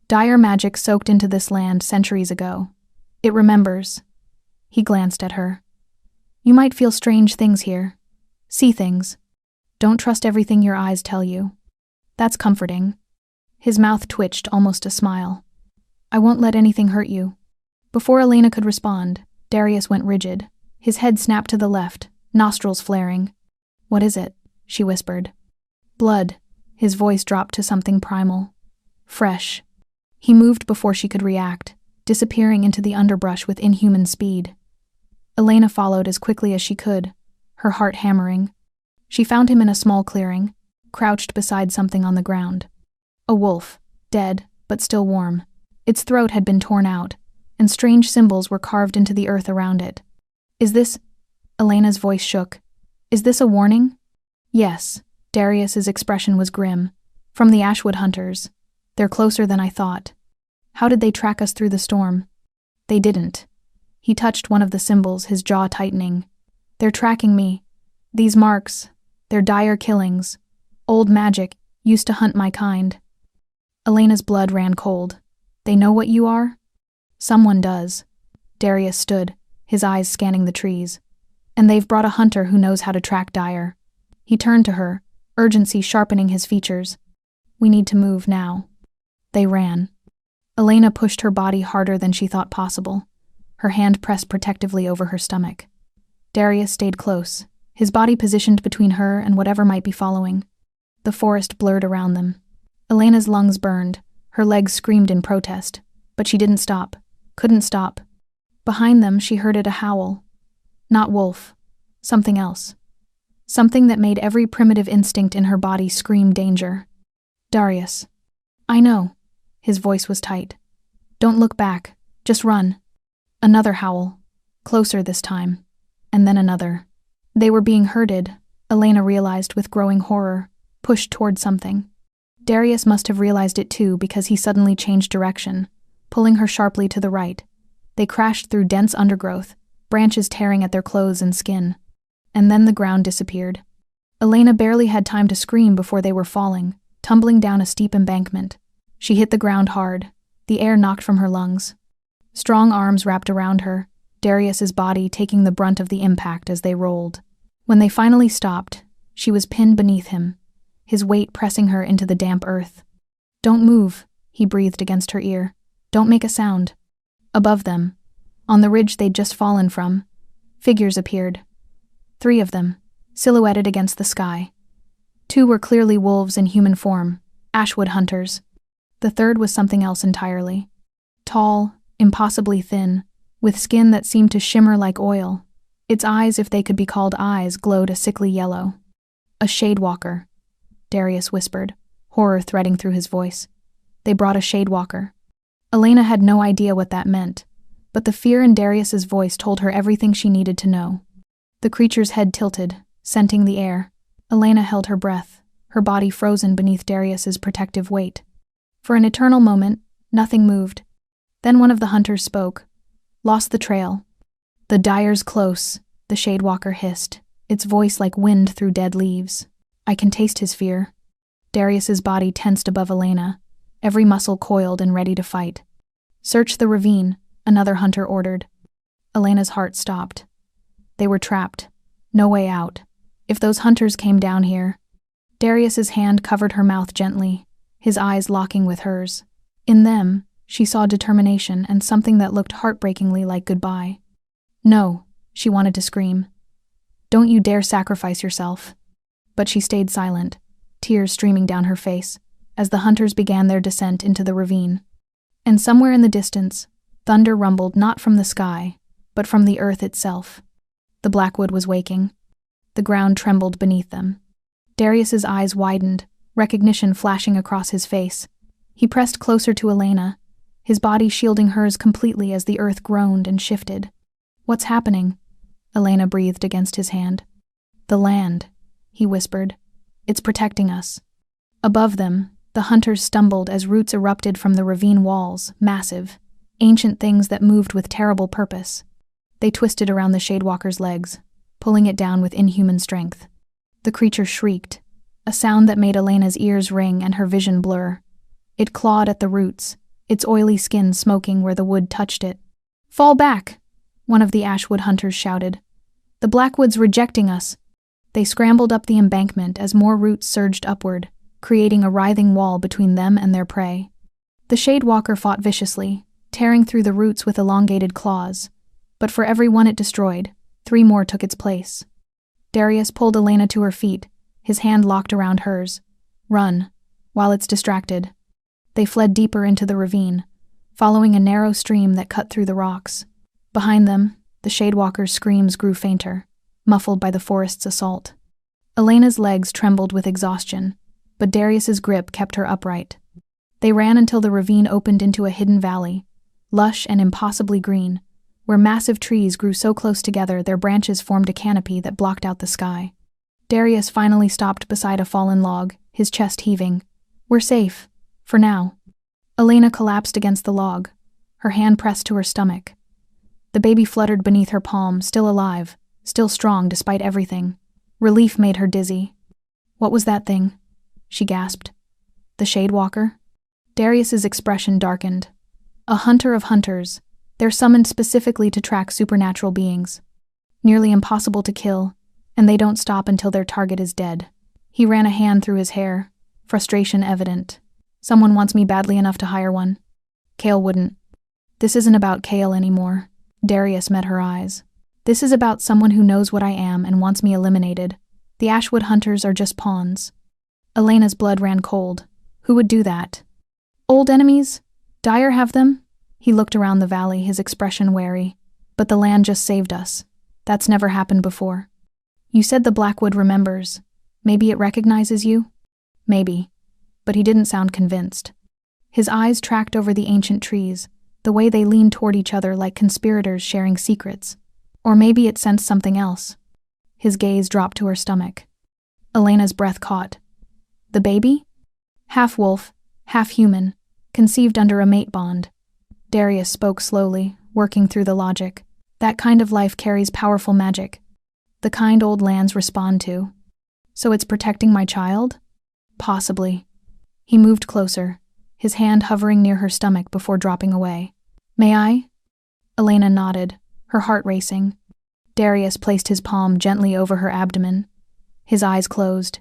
Dire magic soaked into this land centuries ago. It remembers. He glanced at her. You might feel strange things here. See things. Don't trust everything your eyes tell you. That's comforting. His mouth twitched, almost a smile. I won't let anything hurt you. Before Elena could respond, Darius went rigid. His head snapped to the left, nostrils flaring. What is it? She whispered. Blood. His voice dropped to something primal. Fresh. He moved before she could react, disappearing into the underbrush with inhuman speed. Elena followed as quickly as she could, her heart hammering. She found him in a small clearing, crouched beside something on the ground. A wolf, dead, but still warm. Its throat had been torn out, and strange symbols were carved into the earth around it. Is this... Elena's voice shook. Is this a warning? Yes. Darius's expression was grim. From the Ashwood hunters. They're closer than I thought. How did they track us through the storm? They didn't. He touched one of the symbols, his jaw tightening. They're tracking me. These marks, they're dire killings. Old magic, used to hunt my kind. Elena's blood ran cold. They know what you are? Someone does. Darius stood, his eyes scanning the trees. And they've brought a hunter who knows how to track Heir. He turned to her, urgency sharpening his features. We need to move now. They ran. Elena pushed her body harder than she thought possible. Her hand pressed protectively over her stomach. Darius stayed close, his body positioned between her and whatever might be following. The forest blurred around them. Elena's lungs burned, her legs screamed in protest, but she didn't stop, couldn't stop. Behind them, she heard a howl. Not wolf, something else. Something that made every primitive instinct in her body scream danger. Darius. I know. His voice was tight. Don't look back, just run. Another howl, closer this time, and then another. They were being herded, Elena realized with growing horror, pushed toward something. Darius must have realized it too because he suddenly changed direction, pulling her sharply to the right. They crashed through dense undergrowth, branches tearing at their clothes and skin. And then the ground disappeared. Elena barely had time to scream before they were falling, tumbling down a steep embankment. She hit the ground hard, the air knocked from her lungs. Strong arms wrapped around her, Darius's body taking the brunt of the impact as they rolled. When they finally stopped, she was pinned beneath him, his weight pressing her into the damp earth. Don't move, he breathed against her ear. Don't make a sound. Above them, on the ridge they'd just fallen from, figures appeared. 3 of them, silhouetted against the sky. 2 were clearly wolves in human form, ashwood hunters. The third was something else entirely. Tall, impossibly thin, with skin that seemed to shimmer like oil. Its eyes, if they could be called eyes, glowed a sickly yellow. A shadewalker, Darius whispered, horror threading through his voice. They brought a shadewalker. Elena had no idea what that meant, but the fear in Darius's voice told her everything she needed to know. The creature's head tilted, scenting the air. Elena held her breath, her body frozen beneath Darius's protective weight. For an eternal moment, nothing moved. Then one of the hunters spoke. Lost the trail. The Dyer's close, the shadewalker hissed, its voice like wind through dead leaves. I can taste his fear. Darius's body tensed above Elena, every muscle coiled and ready to fight. Search the ravine, another hunter ordered. Elena's heart stopped. They were trapped. No way out. If those hunters came down here. Darius's hand covered her mouth gently, his eyes locking with hers. In them, she saw determination and something that looked heartbreakingly like goodbye. No, she wanted to scream. Don't you dare sacrifice yourself. But she stayed silent, tears streaming down her face, as the hunters began their descent into the ravine. And somewhere in the distance, thunder rumbled not from the sky, but from the earth itself. The Blackwood was waking. The ground trembled beneath them. Darius's eyes widened, recognition flashing across his face. He pressed closer to Elena, his body shielding hers completely as the earth groaned and shifted. What's happening? Elena breathed against his hand. The land, he whispered. It's protecting us. Above them, the hunters stumbled as roots erupted from the ravine walls, massive, ancient things that moved with terrible purpose. They twisted around the shadewalker's legs, pulling it down with inhuman strength. The creature shrieked, a sound that made Elena's ears ring and her vision blur. It clawed at the roots, its oily skin smoking where the wood touched it. Fall back, one of the ashwood hunters shouted. The Blackwood's rejecting us. They scrambled up the embankment as more roots surged upward, creating a writhing wall between them and their prey. The shadewalker fought viciously, tearing through the roots with elongated claws. But for every one it destroyed, 3 more took its place. Darius pulled Elena to her feet, his hand locked around hers. Run, while it's distracted. They fled deeper into the ravine, following a narrow stream that cut through the rocks. Behind them, the shadewalker's screams grew fainter, muffled by the forest's assault. Elena's legs trembled with exhaustion, but Darius's grip kept her upright. They ran until the ravine opened into a hidden valley, lush and impossibly green, where massive trees grew so close together their branches formed a canopy that blocked out the sky. Darius finally stopped beside a fallen log, his chest heaving. We're safe, for now. Elena collapsed against the log, her hand pressed to her stomach. The baby fluttered beneath her palm, still alive, still strong despite everything. Relief made her dizzy. What was that thing? She gasped. The shadewalker? Darius's expression darkened. A hunter of hunters. They're summoned specifically to track supernatural beings. nearly impossible to kill, and they don't stop until their target is dead. He ran a hand through his hair, frustration evident. Someone wants me badly enough to hire one. Cale wouldn't. This isn't about Cale anymore. Darius met her eyes. This is about someone who knows what I am and wants me eliminated. The Ashwood hunters are just pawns. Elena's blood ran cold. Who would do that? Old enemies? Dyer have them? He looked around the valley, his expression wary. But the land just saved us. That's never happened before. You said the Blackwood remembers. Maybe it recognizes you? Maybe. But he didn't sound convinced. His eyes tracked over the ancient trees, the way they leaned toward each other like conspirators sharing secrets. Or maybe it sensed something else. His gaze dropped to her stomach. Elena's breath caught. The baby? Half wolf, half human, conceived under a mate bond. Darius spoke slowly, working through the logic. That kind of life carries powerful magic. The kind old lands respond to. So it's protecting my child? Possibly. He moved closer, his hand hovering near her stomach before dropping away. May I? Elena nodded, her heart racing. Darius placed his palm gently over her abdomen. His eyes closed,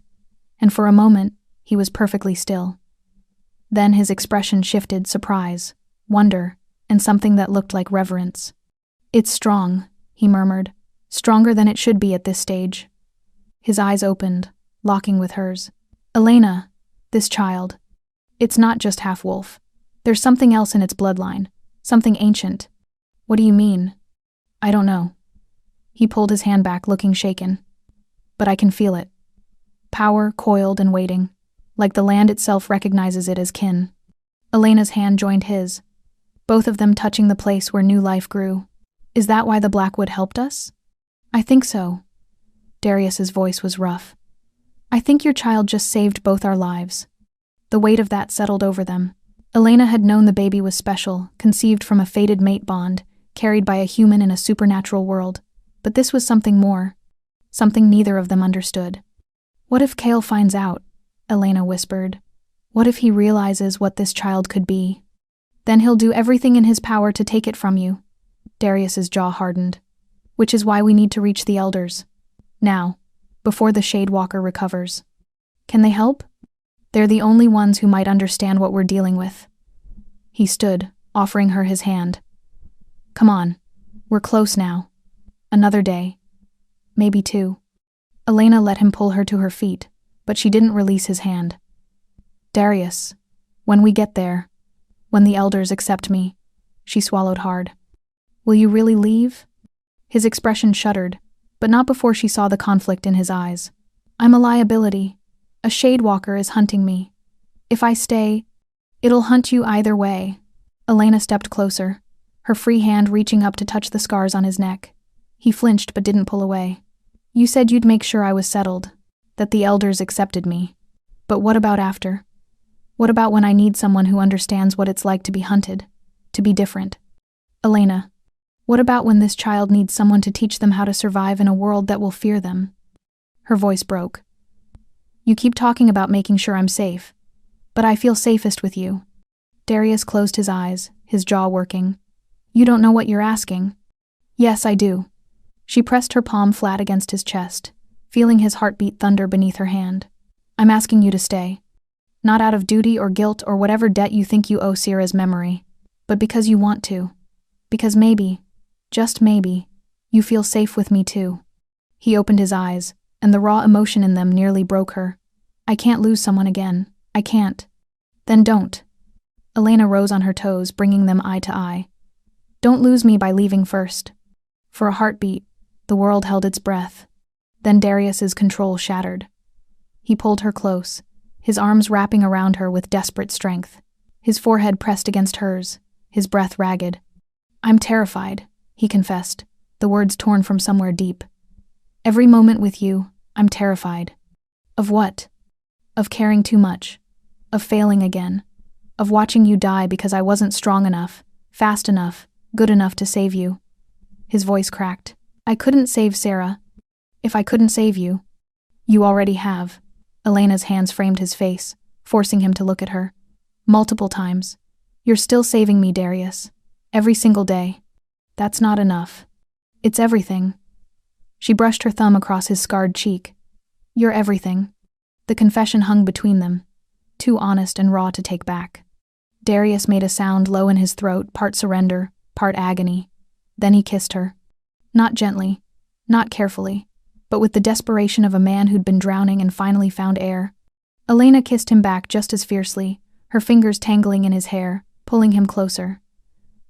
and for a moment, he was perfectly still. Then his expression shifted surprise, wonder, and something that looked like reverence. It's strong, he murmured, stronger than it should be at this stage. His eyes opened, locking with hers. Elena, this child. It's not just half-wolf. There's something else in its bloodline, something ancient. What do you mean? I don't know. He pulled his hand back, looking shaken. But I can feel it. Power, coiled and waiting, like the land itself recognizes it as kin. Elena's hand joined his, both of them touching the place where new life grew. Is that why the Blackwood helped us? I think so. Darius's voice was rough. I think your child just saved both our lives. The weight of that settled over them. Elena had known the baby was special, conceived from a fated mate bond, carried by a human in a supernatural world. But this was something more. Something neither of them understood. What if Cale finds out? Elena whispered. What if he realizes what this child could be? Then he'll do everything in his power to take it from you. Darius's jaw hardened. Which is why we need to reach the elders. Now, before the Shadewalker recovers. Can they help? They're the only ones who might understand what we're dealing with. He stood, offering her his hand. Come on, we're close now. Another day. Maybe two. Elena let him pull her to her feet, but she didn't release his hand. Darius, when we get there, when the elders accept me, she swallowed hard. Will you really leave? His expression shuddered, but not before she saw the conflict in his eyes. I'm a liability. A Shadewalker is hunting me. If I stay, it'll hunt you either way. Elena stepped closer, her free hand reaching up to touch the scars on his neck. He flinched but didn't pull away. You said you'd make sure I was settled, that the elders accepted me. But what about after? What about when I need someone who understands what it's like to be hunted, to be different? Elena, what about when this child needs someone to teach them how to survive in a world that will fear them? Her voice broke. You keep talking about making sure I'm safe, but I feel safest with you. Darius closed his eyes, his jaw working. You don't know what you're asking. Yes, I do. She pressed her palm flat against his chest, feeling his heartbeat thunder beneath her hand. I'm asking you to stay. Not out of duty or guilt or whatever debt you think you owe Sierra's memory, but because you want to. Because maybe, just maybe, you feel safe with me too. He opened his eyes, and the raw emotion in them nearly broke her. I can't lose someone again. I can't. Then don't. Elena rose on her toes, bringing them eye to eye. Don't lose me by leaving first. For a heartbeat, the world held its breath. Then Darius's control shattered. He pulled her close, his arms wrapping around her with desperate strength. His forehead pressed against hers, his breath ragged. I'm terrified, he confessed, the words torn from somewhere deep. Every moment with you, I'm terrified. Of what? Of caring too much. Of failing again. Of watching you die because I wasn't strong enough, fast enough, good enough to save you. His voice cracked. I couldn't save Sarah. If I couldn't save you, you already have. Elena's hands framed his face, forcing him to look at her. Multiple times. You're still saving me, Darius. Every single day. That's not enough. It's everything. She brushed her thumb across his scarred cheek. "You're everything." The confession hung between them, too honest and raw to take back. Darius made a sound low in his throat, part surrender, part agony. Then he kissed her. Not gently, not carefully, but with the desperation of a man who'd been drowning and finally found air. Elena kissed him back just as fiercely, her fingers tangling in his hair, pulling him closer.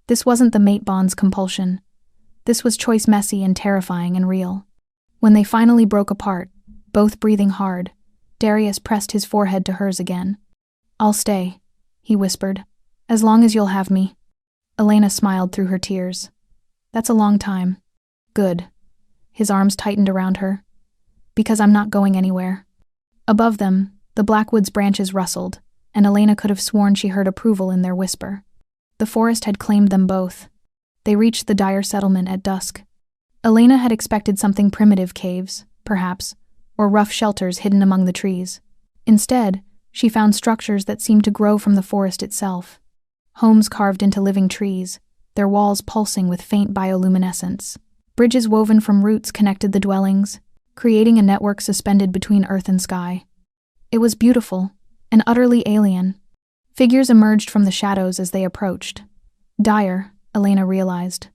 This wasn't the mate bond's compulsion. This was choice, messy and terrifying and real. When they finally broke apart, both breathing hard, Darius pressed his forehead to hers again. "I'll stay," he whispered, "as long as you'll have me." Elena smiled through her tears. "That's a long time." "Good." His arms tightened around her. "Because I'm not going anywhere." Above them, the Blackwood's branches rustled, and Elena could have sworn she heard approval in their whisper. The forest had claimed them both. They reached the dire settlement at dusk. Elena had expected something primitive, caves, perhaps, or rough shelters hidden among the trees. Instead, she found structures that seemed to grow from the forest itself. Homes carved into living trees, their walls pulsing with faint bioluminescence. Bridges woven from roots connected the dwellings, creating a network suspended between earth and sky. It was beautiful, and utterly alien. Figures emerged from the shadows as they approached. Dire, Elena realized,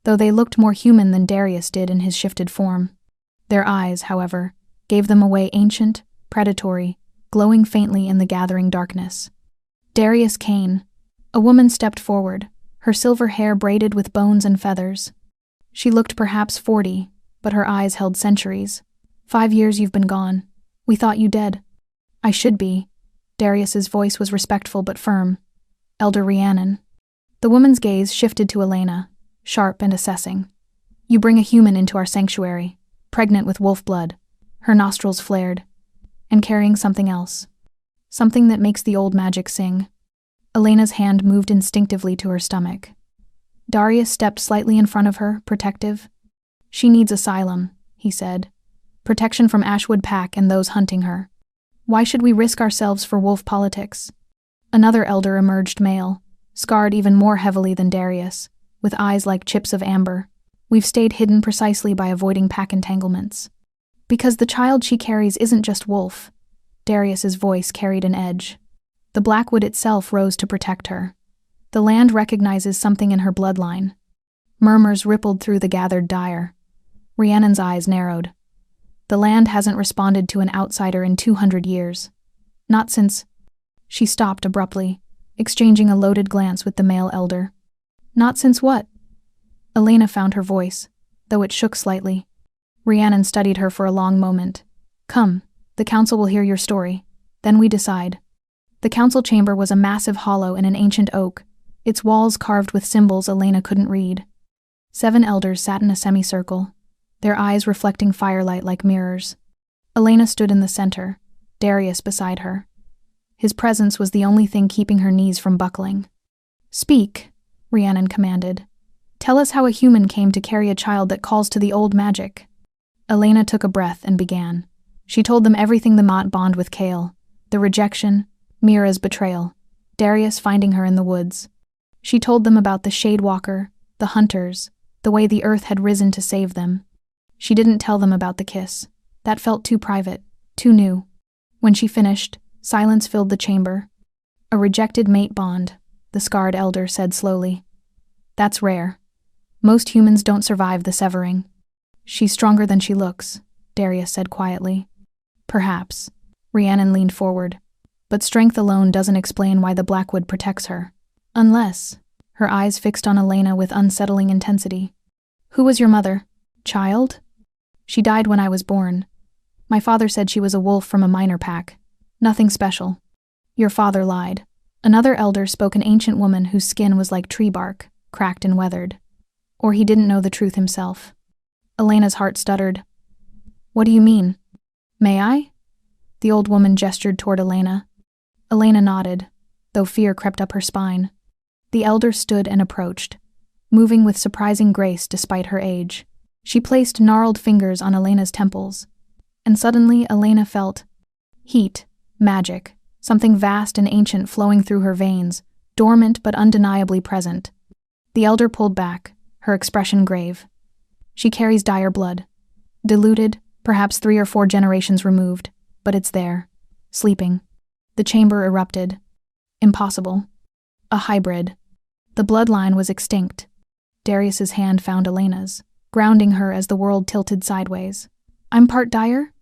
though they looked more human than Darius did in his shifted form. Their eyes, however, gave them away ancient, predatory, glowing faintly in the gathering darkness. Darius Kane. A woman stepped forward, her silver hair braided with bones and feathers. She looked perhaps 40, but her eyes held centuries. 5 years you've been gone. We thought you dead." "I should be." Darius's voice was respectful but firm. "Elder Rhiannon." The woman's gaze shifted to Elena, sharp and assessing. "You bring a human into our sanctuary, pregnant with wolf blood." Her nostrils flared. "And carrying something else. Something that makes the old magic sing." Elena's hand moved instinctively to her stomach. Darius stepped slightly in front of her, protective. "She needs asylum," he said. "Protection from Ashwood Pack and those hunting her. Why should we risk ourselves for wolf politics?" Another elder emerged, male, scarred even more heavily than Darius, with eyes like chips of amber. "We've stayed hidden precisely by avoiding pack entanglements. Because the child she carries isn't just wolf." Darius's voice carried an edge. The Blackwood itself rose to protect her. The land recognizes something in her bloodline. Murmurs rippled through the gathered dire. Rhiannon's eyes narrowed. The land hasn't responded to an outsider in 200 years. Not since... She stopped abruptly, exchanging a loaded glance with the male elder. "Not since what?" Elena found her voice, though it shook slightly. Rhiannon studied her for a long moment. "Come, the council will hear your story. Then we decide." The council chamber was a massive hollow in an ancient oak, its walls carved with symbols Elena couldn't read. 7 elders sat in a semicircle, their eyes reflecting firelight like mirrors. Elena stood in the center, Darius beside her. His presence was the only thing keeping her knees from buckling. "Speak," Rhiannon commanded. "Tell us how a human came to carry a child that calls to the old magic." Elena took a breath and began. She told them everything the mate bond with Kale, the rejection, Mira's betrayal, Darius finding her in the woods. She told them about the Shadewalker, the hunters, the way the earth had risen to save them. She didn't tell them about the kiss. That felt too private, too new. When she finished, silence filled the chamber. "A rejected mate bond," the scarred elder said slowly. "That's rare. Most humans don't survive the severing." "She's stronger than she looks," Darius said quietly. "Perhaps." Rhiannon leaned forward. "But strength alone doesn't explain why the Blackwood protects her. Unless..." Her eyes fixed on Elena with unsettling intensity. "Who was your mother? Child?" "She died when I was born. My father said she was a wolf from a minor pack. Nothing special." "Your father lied." Another elder spoke, an ancient woman whose skin was like tree bark, cracked and weathered. Or he didn't know the truth himself. Elena's heart stuttered. "What do you mean?" "May I?" The old woman gestured toward Elena. Elena nodded, though fear crept up her spine. The elder stood and approached, moving with surprising grace despite her age. She placed gnarled fingers on Elena's temples, and suddenly Elena felt heat, magic, something vast and ancient flowing through her veins, dormant but undeniably present. The elder pulled back, her expression grave. "She carries dire blood. Diluted, perhaps 3 or 4 generations removed, but it's there. Sleeping. The chamber erupted. Impossible. A hybrid. The bloodline was extinct. Darius's hand found Elena's, grounding her as the world tilted sideways. I'm part Dyer?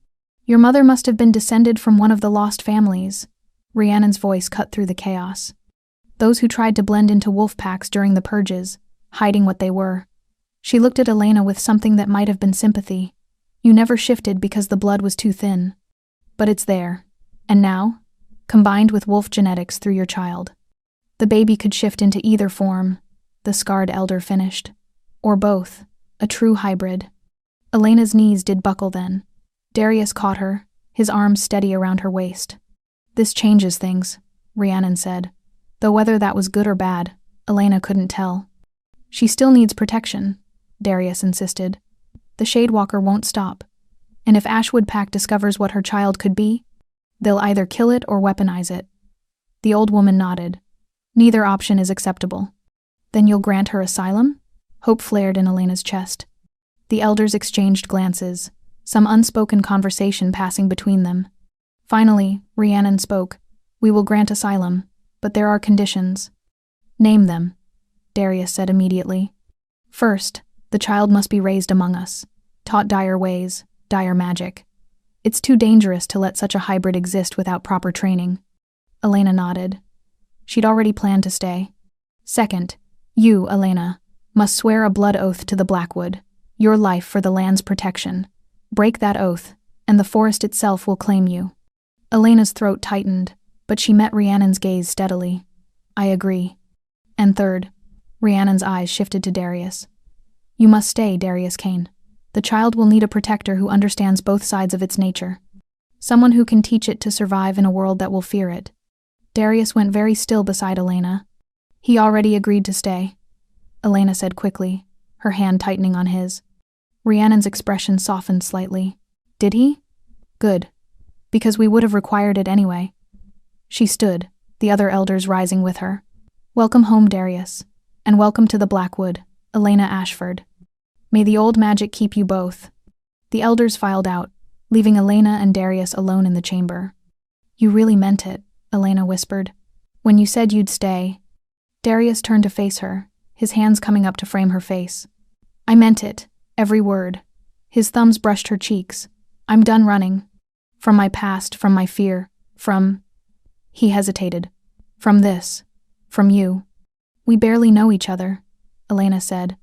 Your mother must have been descended from one of the lost families. Rhiannon's voice cut through the chaos. Those who tried to blend into wolf packs during the purges, hiding what they were. She looked at Elena with something that might have been sympathy. You never shifted because the blood was too thin. But it's there. And now, combined with wolf genetics through your child. The baby could shift into either form, the scarred elder finished. Or both, a true hybrid. Elena's knees did buckle then. Darius caught her, his arms steady around her waist. This changes things, Rhiannon said. Though whether that was good or bad, Elena couldn't tell. She still needs protection, Darius insisted. The Shadewalker won't stop. And if Ashwood Pack discovers what her child could be, they'll either kill it or weaponize it. The old woman nodded. Neither option is acceptable. Then you'll grant her asylum? Hope flared in Elena's chest. The elders exchanged glances, some unspoken conversation passing between them. Finally, Rhiannon spoke. We will grant asylum, but there are conditions. Name them, Darius said immediately. First, the child must be raised among us, taught Dyer ways, Dyer magic. It's too dangerous to let such a hybrid exist without proper training. Elena nodded. She'd already planned to stay. Second, you, Elena, must swear a blood oath to the Blackwood, your life for the land's protection. Break that oath, and the forest itself will claim you. Elena's throat tightened, but she met Rhiannon's gaze steadily. I agree. And third, Rhiannon's eyes shifted to Darius. You must stay, Darius Kane. The child will need a protector who understands both sides of its nature. Someone who can teach it to survive in a world that will fear it. Darius went very still beside Elena. He already agreed to stay, Elena said quickly, her hand tightening on his. Rhiannon's expression softened slightly. Did he? Good. Because we would have required it anyway. She stood, the other elders rising with her. Welcome home, Darius. And welcome to the Blackwood, Elena Ashford. May the old magic keep you both. The elders filed out, leaving Elena and Darius alone in the chamber. You really meant it, Elena whispered. When you said you'd stay. Darius turned to face her, his hands coming up to frame her face. I meant it, every word. His thumbs brushed her cheeks. I'm done running. From my past, from my fear, from... He hesitated. From this. From you. We barely know each other, Elena said,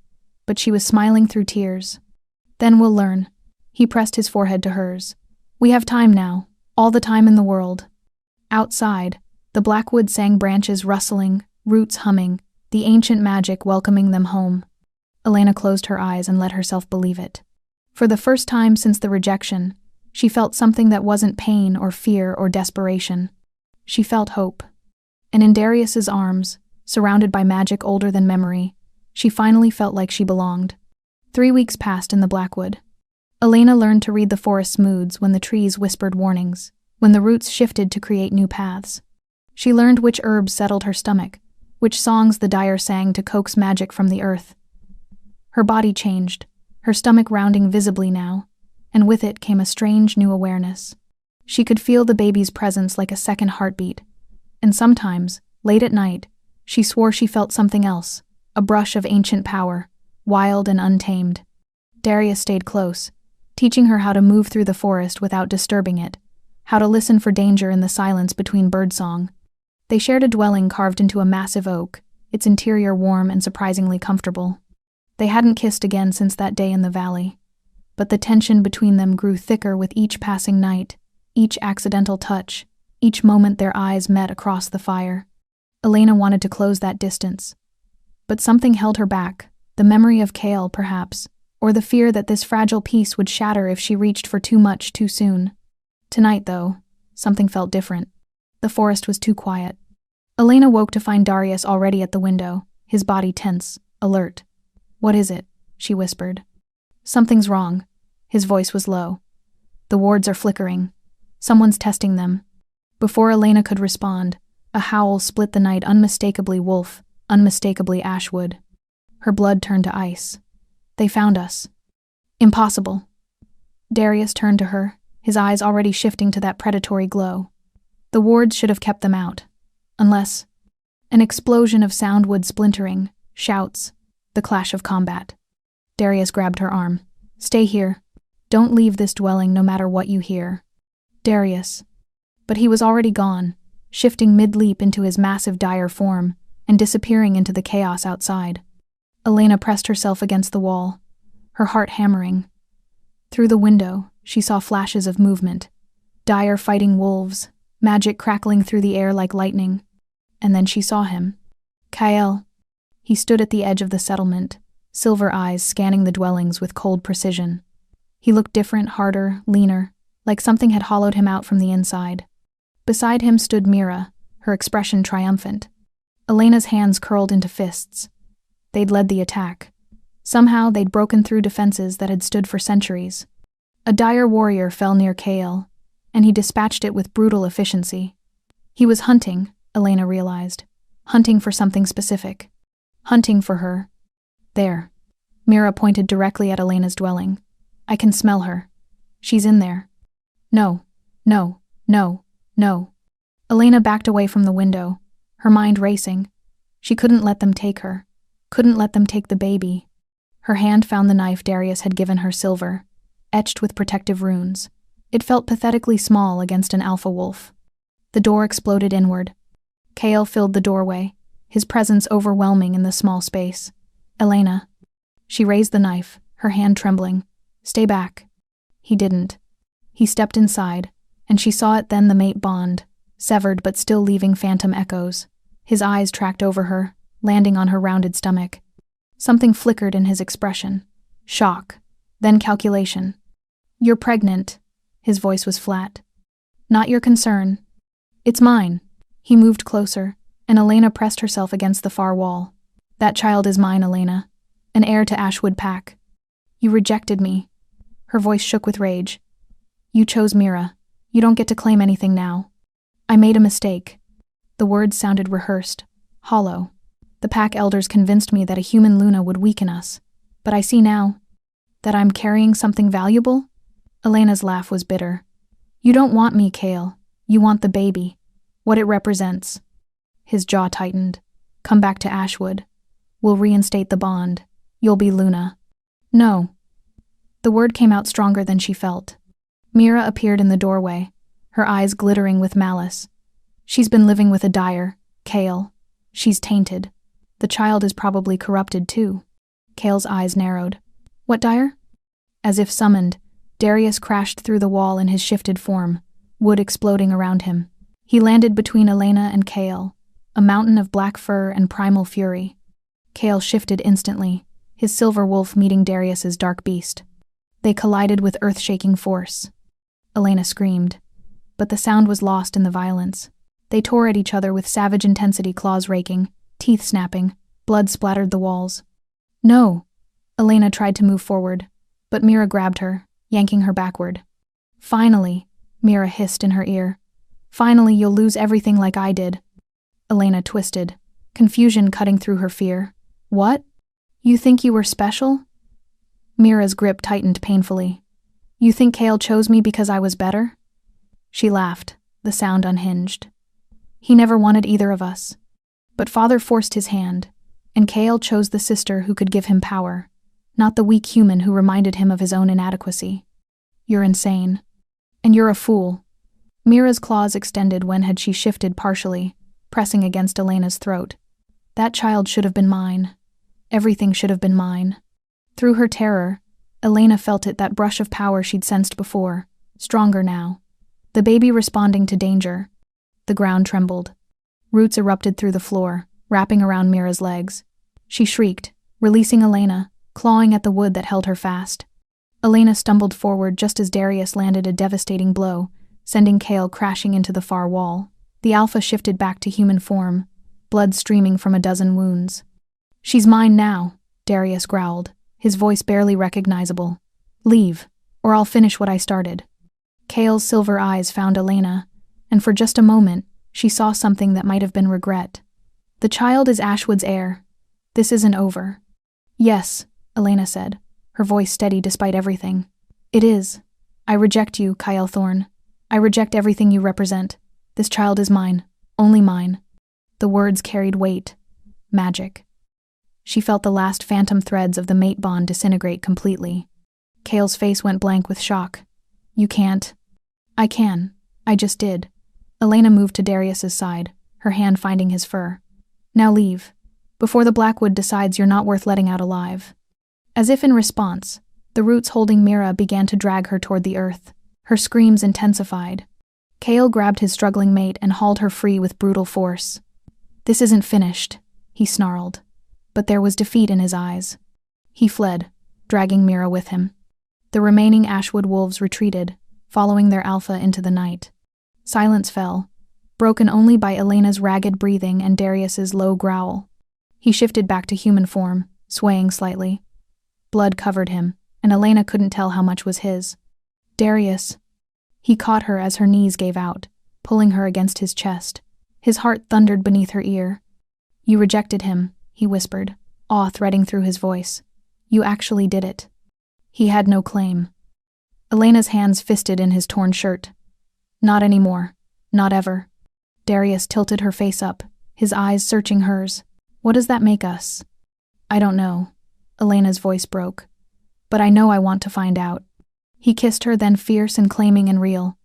but she was smiling through tears. Then we'll learn. He pressed his forehead to hers. We have time now, all the time in the world. Outside, the Blackwood sang, branches rustling, roots humming, the ancient magic welcoming them home. Elena closed her eyes and let herself believe it. For the first time since the rejection, she felt something that wasn't pain or fear or desperation. She felt hope. And in Darius's arms, surrounded by magic older than memory, she finally felt like she belonged. 3 weeks passed in the Blackwood. Elena learned to read the forest's moods when the trees whispered warnings, when the roots shifted to create new paths. She learned which herbs settled her stomach, which songs the Dyer sang to coax magic from the earth. Her body changed, her stomach rounding visibly now, and with it came a strange new awareness. She could feel the baby's presence like a second heartbeat, and sometimes, late at night, she swore she felt something else, a brush of ancient power, wild and untamed. Darius stayed close, teaching her how to move through the forest without disturbing it, how to listen for danger in the silence between birdsong. They shared a dwelling carved into a massive oak, its interior warm and surprisingly comfortable. They hadn't kissed again since that day in the valley, but the tension between them grew thicker with each passing night, each accidental touch, each moment their eyes met across the fire. Elena wanted to close that distance, but something held her back, the memory of Kale, perhaps, or the fear that this fragile peace would shatter if she reached for too much too soon. Tonight, though, something felt different. The forest was too quiet. Elena woke to find Darius already at the window, his body tense, alert. What is it? She whispered. Something's wrong. His voice was low. The wards are flickering. Someone's testing them. Before Elena could respond, a howl split the night, unmistakably wolf, unmistakably Ashwood. Her blood turned to ice. They found us. Impossible. Darius turned to her, his eyes already shifting to that predatory glow. The wards should have kept them out. Unless... An explosion of sound wood splintering, shouts, the clash of combat. Darius grabbed her arm. Stay here. Don't leave this dwelling no matter what you hear. Darius. But he was already gone, shifting mid-leap into his massive dire form and disappearing into the chaos outside. Elena pressed herself against the wall, her heart hammering. Through the window, she saw flashes of movement. Dire fighting wolves, magic crackling through the air like lightning. And then she saw him. Kael. He stood at the edge of the settlement, silver eyes scanning the dwellings with cold precision. He looked different, harder, leaner, like something had hollowed him out from the inside. Beside him stood Mira, her expression triumphant. Elena's hands curled into fists. They'd led the attack. Somehow they'd broken through defenses that had stood for centuries. A dire warrior fell near Kael, and he dispatched it with brutal efficiency. He was hunting, Elena realized. Hunting for something specific. Hunting for her. There. Mira pointed directly at Elena's dwelling. I can smell her. She's in there. No, no, no, no. Elena backed away from the window, her mind racing. She couldn't let them take her. Couldn't let them take the baby. Her hand found the knife Darius had given her, silver, etched with protective runes. It felt pathetically small against an alpha wolf. The door exploded inward. Kael filled the doorway, his presence overwhelming in the small space. Elena. She raised the knife, her hand trembling. Stay back. He didn't. He stepped inside, and she saw it then, the mate bond, severed but still leaving phantom echoes. His eyes tracked over her, landing on her rounded stomach. Something flickered in his expression. Shock, then calculation. You're pregnant. His voice was flat. Not your concern. It's mine. He moved closer, and Elena pressed herself against the far wall. That child is mine, Elena. An heir to Ashwood Pack. You rejected me. Her voice shook with rage. You chose Mira. You don't get to claim anything now. I made a mistake. The words sounded rehearsed, hollow. The pack elders convinced me that a human Luna would weaken us. But I see now that I'm carrying something valuable? Elena's laugh was bitter. You don't want me, Kael. You want the baby. What it represents. His jaw tightened. Come back to Ashwood. We'll reinstate the bond. You'll be Luna. No. The word came out stronger than she felt. Mira appeared in the doorway, her eyes glittering with malice. She's been living with a dyer, Kael. She's tainted. The child is probably corrupted too. Kael's eyes narrowed. What dyer? As if summoned, Darius crashed through the wall in his shifted form, wood exploding around him. He landed between Elena and Kael, a mountain of black fur and primal fury. Kael shifted instantly, his silver wolf meeting Darius's dark beast. They collided with earth-shaking force. Elena screamed, but the sound was lost in the violence. They tore at each other with savage intensity, claws raking, teeth snapping, blood splattered the walls. No! Elena tried to move forward, but Mira grabbed her, yanking her backward. Finally, Mira hissed in her ear. Finally, you'll lose everything like I did. Elena twisted, confusion cutting through her fear. What? You think you were special? Mira's grip tightened painfully. You think Kael chose me because I was better? She laughed, the sound unhinged. He never wanted either of us. But Father forced his hand, and Kael chose the sister who could give him power, not the weak human who reminded him of his own inadequacy. You're insane. And you're a fool. Mira's claws extended when had she shifted partially, pressing against Elena's throat. That child should have been mine. Everything should have been mine. Through her terror, Elena felt it, that brush of power she'd sensed before, stronger now. The baby responding to danger. The ground trembled. Roots erupted through the floor, wrapping around Mira's legs. She shrieked, releasing Elena, clawing at the wood that held her fast. Elena stumbled forward just as Darius landed a devastating blow, sending Kael crashing into the far wall. The alpha shifted back to human form, blood streaming from a dozen wounds. She's mine now, Darius growled, his voice barely recognizable. Leave, or I'll finish what I started. Kael's silver eyes found Elena, and for just a moment, she saw something that might have been regret. The child is Ashwood's heir. This isn't over. Yes, Elena said, her voice steady despite everything. It is, I reject you, Kyle Thorne. I reject everything you represent. This child is mine, only mine. The words carried weight, magic. She felt the last phantom threads of the mate bond disintegrate completely. Cale's face went blank with shock. You can't. I can. I just did. Elena moved to Darius's side, her hand finding his fur. Now leave, before the Blackwood decides you're not worth letting out alive. As if in response, the roots holding Mira began to drag her toward the earth. Her screams intensified. Cale grabbed his struggling mate and hauled her free with brutal force. This isn't finished, he snarled. But there was defeat in his eyes. He fled, dragging Mira with him. The remaining Ashwood wolves retreated, following their alpha into the night. Silence fell, broken only by Elena's ragged breathing and Darius's low growl. He shifted back to human form, swaying slightly. Blood covered him, and Elena couldn't tell how much was his. Darius. He caught her as her knees gave out, pulling her against his chest. His heart thundered beneath her ear. You rejected him, he whispered, awe threading through his voice. You actually did it. He had no claim. Elena's hands fisted in his torn shirt. Not anymore. Not ever. Darius tilted her face up, his eyes searching hers. What does that make us? I don't know. Elena's voice broke. But I know I want to find out. He kissed her, then fierce and claiming and real.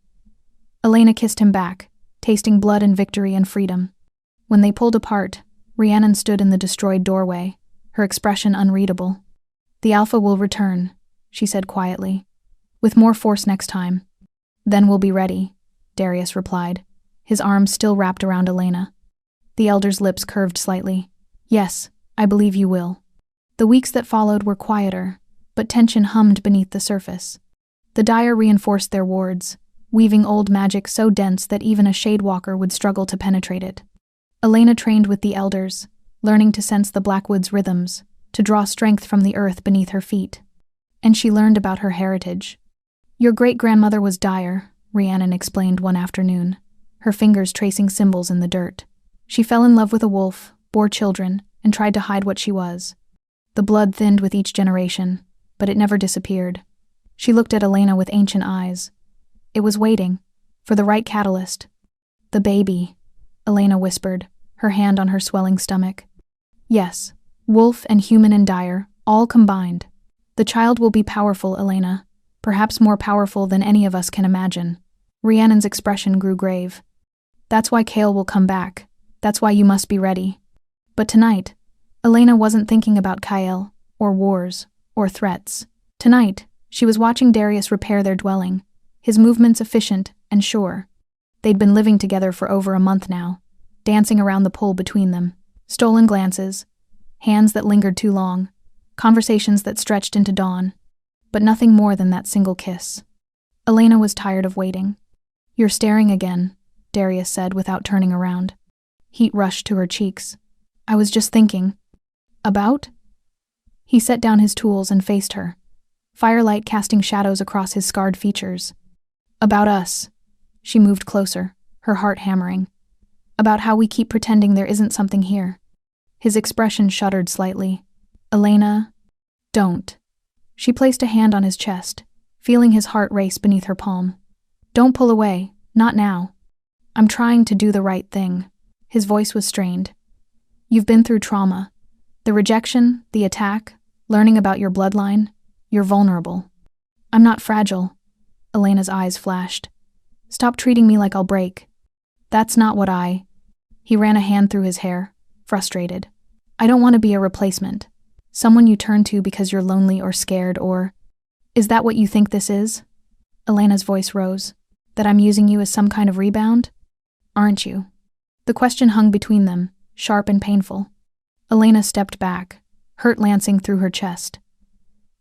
Elena kissed him back, tasting blood and victory and freedom. When they pulled apart, Rhiannon stood in the destroyed doorway, her expression unreadable. The Alpha will return, she said quietly. With more force next time. Then we'll be ready, Darius replied, his arms still wrapped around Elena. The elder's lips curved slightly. Yes, I believe you will. The weeks that followed were quieter, but tension hummed beneath the surface. The Dire reinforced their wards, weaving old magic so dense that even a Shadewalker would struggle to penetrate it. Elena trained with the elders, learning to sense the Blackwood's rhythms, to draw strength from the earth beneath her feet. And she learned about her heritage. Your great-grandmother was Dire, Rhiannon explained one afternoon, her fingers tracing symbols in the dirt. She fell in love with a wolf, bore children, and tried to hide what she was. The blood thinned with each generation, but it never disappeared. She looked at Elena with ancient eyes. It was waiting, for the right catalyst. The baby, Elena whispered, her hand on her swelling stomach. Yes, wolf and human and Dire, all combined. The child will be powerful, Elena, perhaps more powerful than any of us can imagine. Rhiannon's expression grew grave. That's why Cale will come back. That's why you must be ready. But tonight, Elena wasn't thinking about Kyle, or wars, or threats. Tonight, she was watching Darius repair their dwelling, his movements efficient and sure. They'd been living together for over a month now, dancing around the pool between them, stolen glances, hands that lingered too long, conversations that stretched into dawn, but nothing more than that single kiss. Elena was tired of waiting. You're staring again, Darius said without turning around. Heat rushed to her cheeks. I was just thinking. About? He set down his tools and faced her, firelight casting shadows across his scarred features. About us. She moved closer, her heart hammering. About how we keep pretending there isn't something here. His expression shuddered slightly. Elena, don't. She placed a hand on his chest, feeling his heart race beneath her palm. Don't pull away, not now. I'm trying to do the right thing. His voice was strained. You've been through trauma. The rejection, the attack, learning about your bloodline. You're vulnerable. I'm not fragile. Elena's eyes flashed. Stop treating me like I'll break. That's not what He ran a hand through his hair, frustrated. I don't want to be a replacement. Someone you turn to because you're lonely or scared or... Is that what you think this is? Elena's voice rose. That I'm using you as some kind of rebound? Aren't you? The question hung between them, sharp and painful. Elena stepped back, hurt lancing through her chest.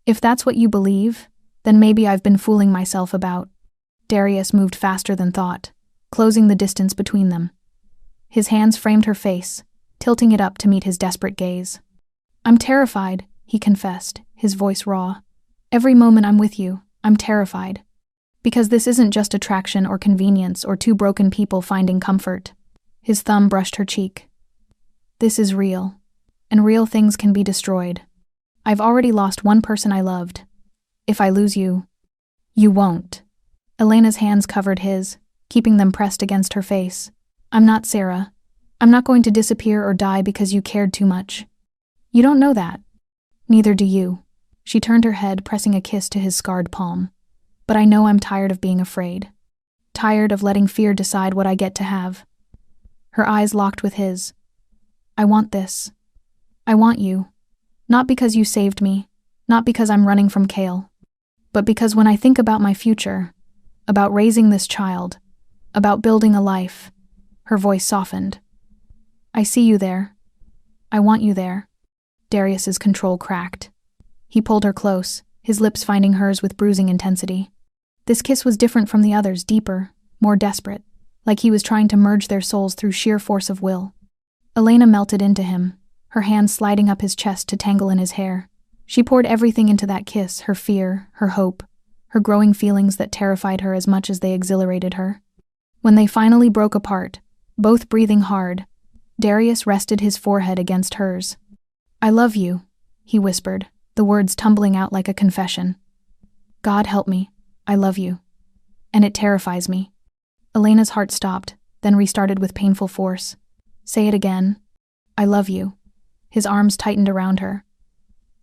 If that's what you believe, then maybe I've been fooling myself about. Darius moved faster than thought, closing the distance between them. His hands framed her face, tilting it up to meet his desperate gaze. I'm terrified, he confessed, his voice raw. Every moment I'm with you, I'm terrified. Because this isn't just attraction or convenience or two broken people finding comfort. His thumb brushed her cheek. This is real, and real things can be destroyed. I've already lost one person I loved. If I lose you, you won't. Elena's hands covered his, keeping them pressed against her face. I'm not Sarah. I'm not going to disappear or die because you cared too much. You don't know that. Neither do you. She turned her head, pressing a kiss to his scarred palm. But I know I'm tired of being afraid. Tired of letting fear decide what I get to have. Her eyes locked with his. I want this. I want you. Not because you saved me. Not because I'm running from Cale. But because when I think about my future, about raising this child, about building a life, her voice softened. I see you there. I want you there. Darius's control cracked. He pulled her close, his lips finding hers with bruising intensity. This kiss was different from the others, deeper, more desperate, like he was trying to merge their souls through sheer force of will. Elena melted into him, her hands sliding up his chest to tangle in his hair. She poured everything into that kiss, her fear, her hope, her growing feelings that terrified her as much as they exhilarated her. When they finally broke apart, both breathing hard, Darius rested his forehead against hers. I love you, he whispered, the words tumbling out like a confession. God help me, I love you. And it terrifies me. Elena's heart stopped, then restarted with painful force. Say it again. I love you. His arms tightened around her.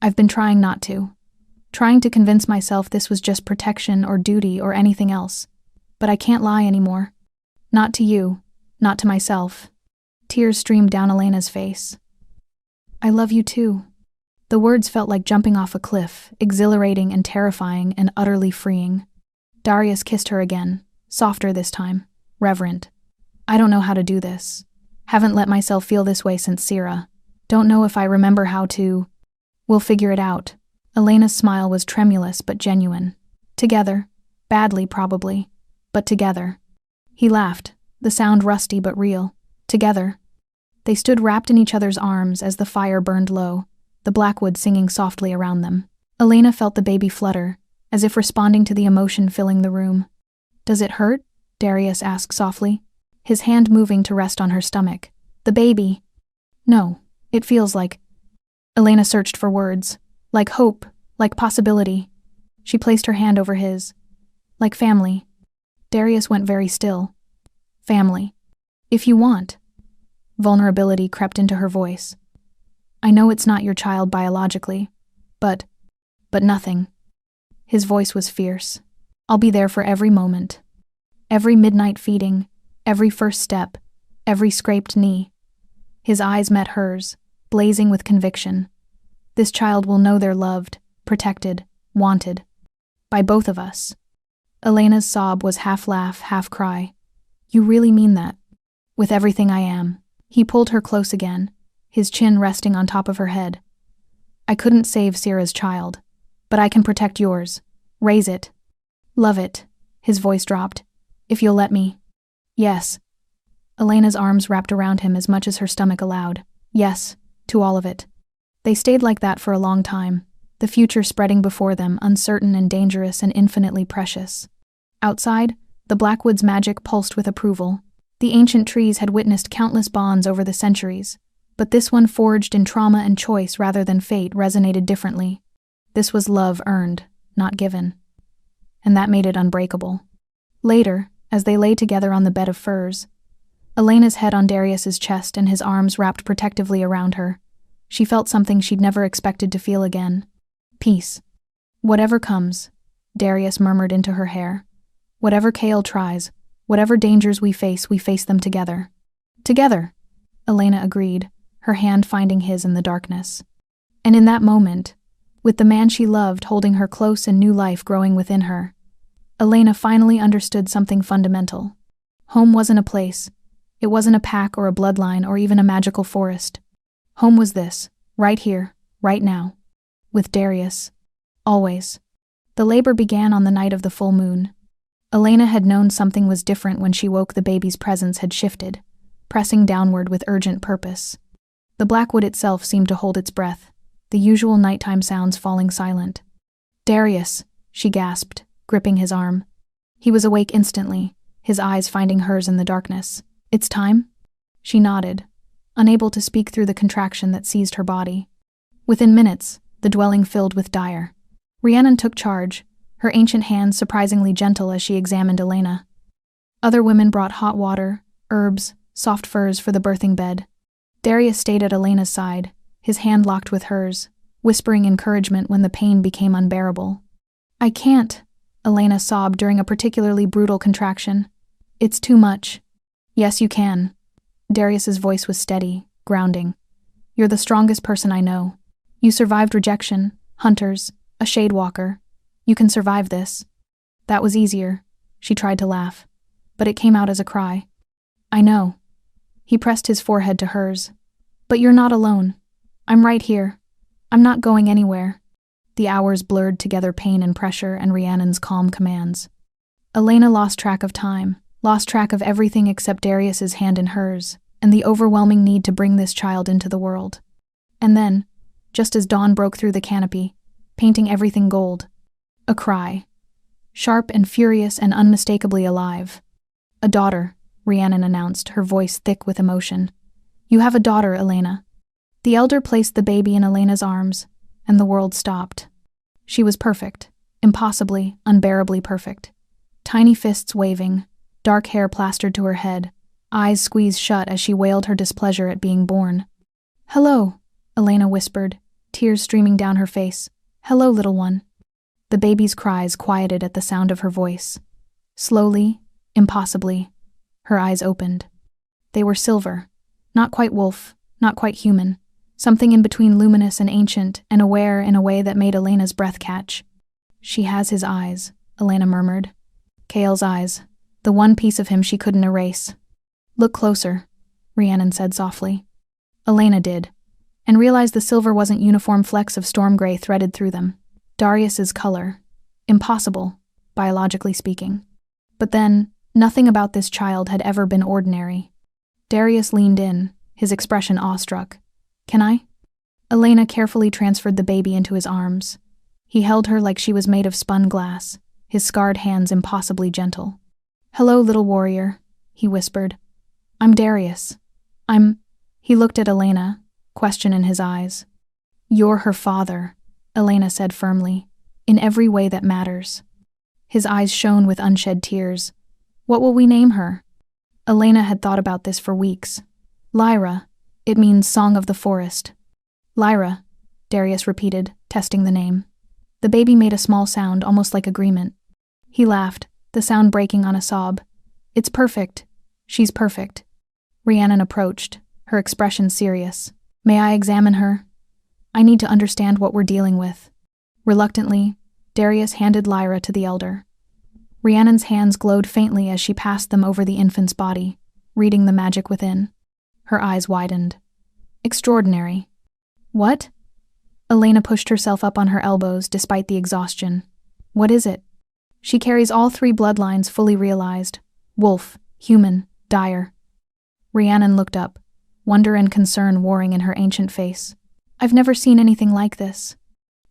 I've been trying not to. Trying to convince myself this was just protection or duty or anything else. But I can't lie anymore. Not to you, not to myself. Tears streamed down Elena's face. I love you too. The words felt like jumping off a cliff, exhilarating and terrifying and utterly freeing. Darius kissed her again, softer this time, reverent. I don't know how to do this. Haven't let myself feel this way since Sierra. Don't know if I remember how to. We'll figure it out. Elena's smile was tremulous but genuine. Together. Badly, probably. But together. He laughed, the sound rusty but real. Together. They stood wrapped in each other's arms as the fire burned low, the Blackwood singing softly around them. Elena felt the baby flutter, as if responding to the emotion filling the room. Does it hurt? Darius asked softly, his hand moving to rest on her stomach. The baby. No, it feels like. Elena searched for words. Like hope, like possibility. She placed her hand over his. Like family. Darius went very still. Family. If you want. Vulnerability crept into her voice. I know it's not your child biologically, but nothing. His voice was fierce. I'll be there for every moment. Every midnight feeding, every first step, every scraped knee. His eyes met hers, blazing with conviction. This child will know they're loved, protected, wanted. By both of us. Elena's sob was half laugh, half cry. You really mean that? With everything I am. He pulled her close again, his chin resting on top of her head. I couldn't save Sierra's child, but I can protect yours. Raise it. Love it. His voice dropped. If you'll let me. Yes. Elena's arms wrapped around him as much as her stomach allowed. Yes, to all of it. They stayed like that for a long time, the future spreading before them, uncertain and dangerous and infinitely precious. Outside, the Blackwood's magic pulsed with approval. The ancient trees had witnessed countless bonds over the centuries, but this one forged in trauma and choice rather than fate resonated differently. This was love earned, not given. And that made it unbreakable. Later, as they lay together on the bed of furs, Elena's head on Darius's chest and his arms wrapped protectively around her, she felt something she'd never expected to feel again. Peace. Whatever comes, Darius murmured into her hair. Whatever Cale tries, whatever dangers we face them together. Together, Elena agreed, her hand finding his in the darkness. And in that moment, with the man she loved holding her close and new life growing within her, Elena finally understood something fundamental. Home wasn't a place. It wasn't a pack or a bloodline or even a magical forest. Home was this, right here, right now. With Darius. Always. The labor began on the night of the full moon. Elena had known something was different when she woke. The baby's presence had shifted, pressing downward with urgent purpose. The Blackwood itself seemed to hold its breath, the usual nighttime sounds falling silent. Darius, she gasped, gripping his arm. He was awake instantly, his eyes finding hers in the darkness. It's time? She nodded, unable to speak through the contraction that seized her body. Within minutes, the dwelling filled with dire. Rhiannon took charge, her ancient hands surprisingly gentle as she examined Elena. Other women brought hot water, herbs, soft furs for the birthing bed. Darius stayed at Elena's side, his hand locked with hers, whispering encouragement when the pain became unbearable. "I can't," Elena sobbed during a particularly brutal contraction. "It's too much." "Yes, you can." Darius's voice was steady, grounding. "You're the strongest person I know. You survived rejection, hunters, a shadewalker. You can survive this." That was easier. She tried to laugh, but it came out as a cry. "I know." He pressed his forehead to hers. "But you're not alone. I'm right here. I'm not going anywhere." The hours blurred together pain and pressure and Rhiannon's calm commands. Elena lost track of time, lost track of everything except Darius's hand in hers, and the overwhelming need to bring this child into the world. And then, just as dawn broke through the canopy, painting everything gold, a cry. Sharp and furious and unmistakably alive. "A daughter," Rhiannon announced, her voice thick with emotion. "You have a daughter, Elena." The elder placed the baby in Elena's arms, and the world stopped. She was perfect, impossibly, unbearably perfect. Tiny fists waving, dark hair plastered to her head, eyes squeezed shut as she wailed her displeasure at being born. "Hello," Elena whispered, tears streaming down her face. "Hello, little one." The baby's cries quieted at the sound of her voice. Slowly, impossibly, her eyes opened. They were silver, not quite wolf, not quite human, something in between luminous and ancient and aware in a way that made Elena's breath catch. "She has his eyes," Elena murmured. Kael's eyes, the one piece of him she couldn't erase. "Look closer," Rhiannon said softly. Elena did, and realized the silver wasn't uniform flecks of storm gray threaded through them. Darius's color. Impossible, biologically speaking. But then, nothing about this child had ever been ordinary. Darius leaned in, his expression awestruck. "Can I?" Elena carefully transferred the baby into his arms. He held her like she was made of spun glass, his scarred hands impossibly gentle. "Hello, little warrior," he whispered. "I'm Darius. He looked at Elena, question in his eyes. "You're her father," Elena said firmly, "in every way that matters." His eyes shone with unshed tears. "What will we name her?" Elena had thought about this for weeks. "Lyra. It means Song of the Forest." "Lyra," Darius repeated, testing the name. The baby made a small sound, almost like agreement. He laughed, the sound breaking on a sob. "It's perfect. She's perfect." Rhiannon approached, her expression serious. "May I examine her? I need to understand what we're dealing with." Reluctantly, Darius handed Lyra to the elder. Rhiannon's hands glowed faintly as she passed them over the infant's body, reading the magic within. Her eyes widened. "Extraordinary." "What?" Elena pushed herself up on her elbows despite the exhaustion. "What is it?" "She carries all three bloodlines fully realized. Wolf, human, dire." Rhiannon looked up, wonder and concern warring in her ancient face. "I've never seen anything like this."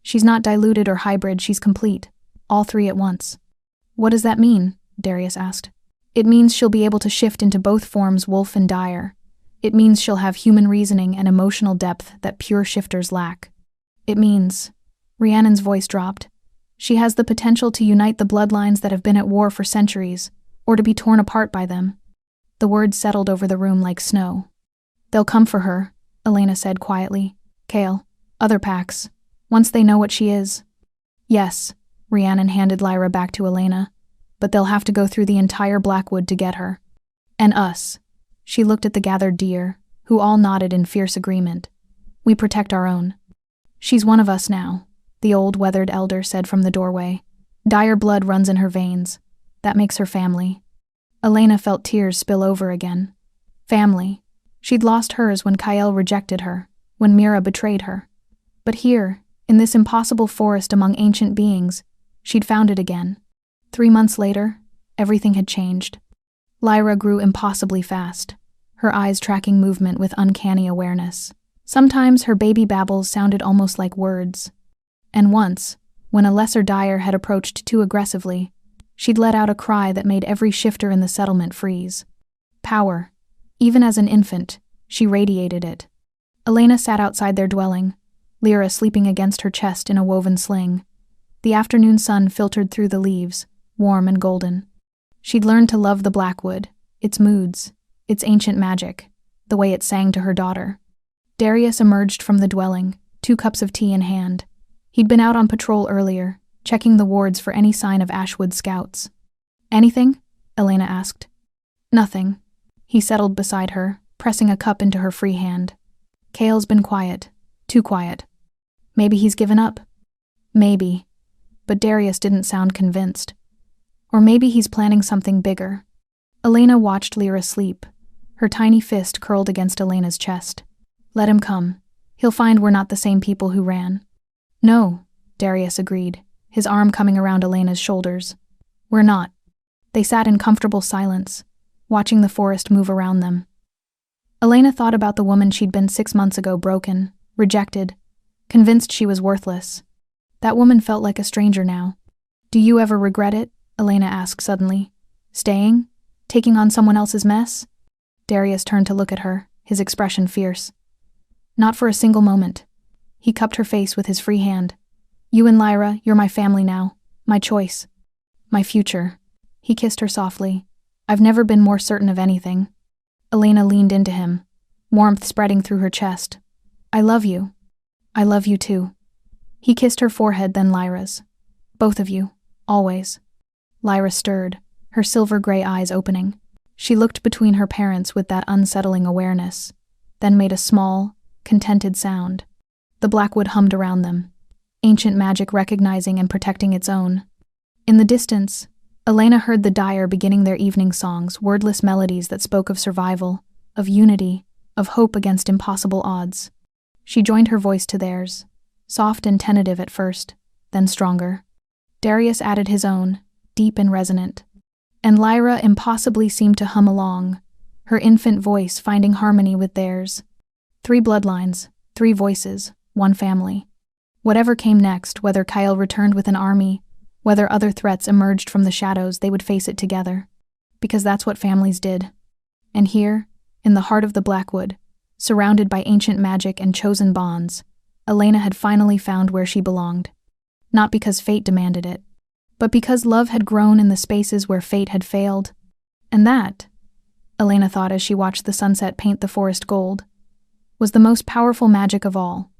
"She's not diluted or hybrid, she's complete. All three at once." "What does that mean?" Darius asked. "It means she'll be able to shift into both forms, wolf and dire. It means she'll have human reasoning and emotional depth that pure shifters lack. It means," Rhiannon's voice dropped, "she has the potential to unite the bloodlines that have been at war for centuries, or to be torn apart by them." The words settled over the room like snow. "They'll come for her," Elena said quietly. "Kael, other packs, once they know what she is." "Yes," Rhiannon handed Lyra back to Elena, "but they'll have to go through the entire Blackwood to get her. And us." She looked at the gathered deer, who all nodded in fierce agreement. "We protect our own." "She's one of us now," the old weathered elder said from the doorway. "Dire blood runs in her veins. That makes her family." Elena felt tears spill over again. Family. She'd lost hers when Kael rejected her, when Mira betrayed her. But here, in this impossible forest among ancient beings, she'd found it again. 3 months later, everything had changed. Lyra grew impossibly fast, her eyes tracking movement with uncanny awareness. Sometimes her baby babbles sounded almost like words. And once, when a lesser dire had approached too aggressively, she'd let out a cry that made every shifter in the settlement freeze. Power. Even as an infant, she radiated it. Elena sat outside their dwelling, Lyra sleeping against her chest in a woven sling. The afternoon sun filtered through the leaves, warm and golden. She'd learned to love the Blackwood, its moods, its ancient magic, the way it sang to her daughter. Darius emerged from the dwelling, 2 cups of tea in hand. He'd been out on patrol earlier, checking the wards for any sign of Ashwood scouts. "Anything?" Elena asked. "Nothing." He settled beside her, pressing a cup into her free hand. "Cale's been quiet. Too quiet. Maybe he's given up." Maybe. But Darius didn't sound convinced. Or maybe he's planning something bigger. Elena watched Lyra sleep, her tiny fist curled against Elena's chest. "Let him come. He'll find we're not the same people who ran." "No," Darius agreed, his arm coming around Elena's shoulders. "We're not." They sat in comfortable silence, watching the forest move around them. Elena thought about the woman she'd been 6 months ago, broken, rejected, convinced she was worthless. That woman felt like a stranger now. "Do you ever regret it?" Elena asked suddenly. "Staying? Taking on someone else's mess?" Darius turned to look at her, his expression fierce. "Not for a single moment." He cupped her face with his free hand. "You and Lyra, you're my family now. My choice. My future." He kissed her softly. "I've never been more certain of anything." Elena leaned into him, warmth spreading through her chest. "I love you. I love you too." He kissed her forehead, then Lyra's. "Both of you. Always." Lyra stirred, her silver-gray eyes opening. She looked between her parents with that unsettling awareness, then made a small, contented sound. The Blackwood hummed around them, ancient magic recognizing and protecting its own. In the distance, Elena heard the Dyer beginning their evening songs, wordless melodies that spoke of survival, of unity, of hope against impossible odds. She joined her voice to theirs, soft and tentative at first, then stronger. Darius added his own, deep and resonant. And Lyra impossibly seemed to hum along, her infant voice finding harmony with theirs. 3 bloodlines, 3 voices, 1 family. Whatever came next, whether Kyle returned with an army, whether other threats emerged from the shadows, they would face it together. Because that's what families did. And here, in the heart of the Blackwood, surrounded by ancient magic and chosen bonds, Elena had finally found where she belonged. Not because fate demanded it, but because love had grown in the spaces where fate had failed. And that, Elena thought as she watched the sunset paint the forest gold, was the most powerful magic of all.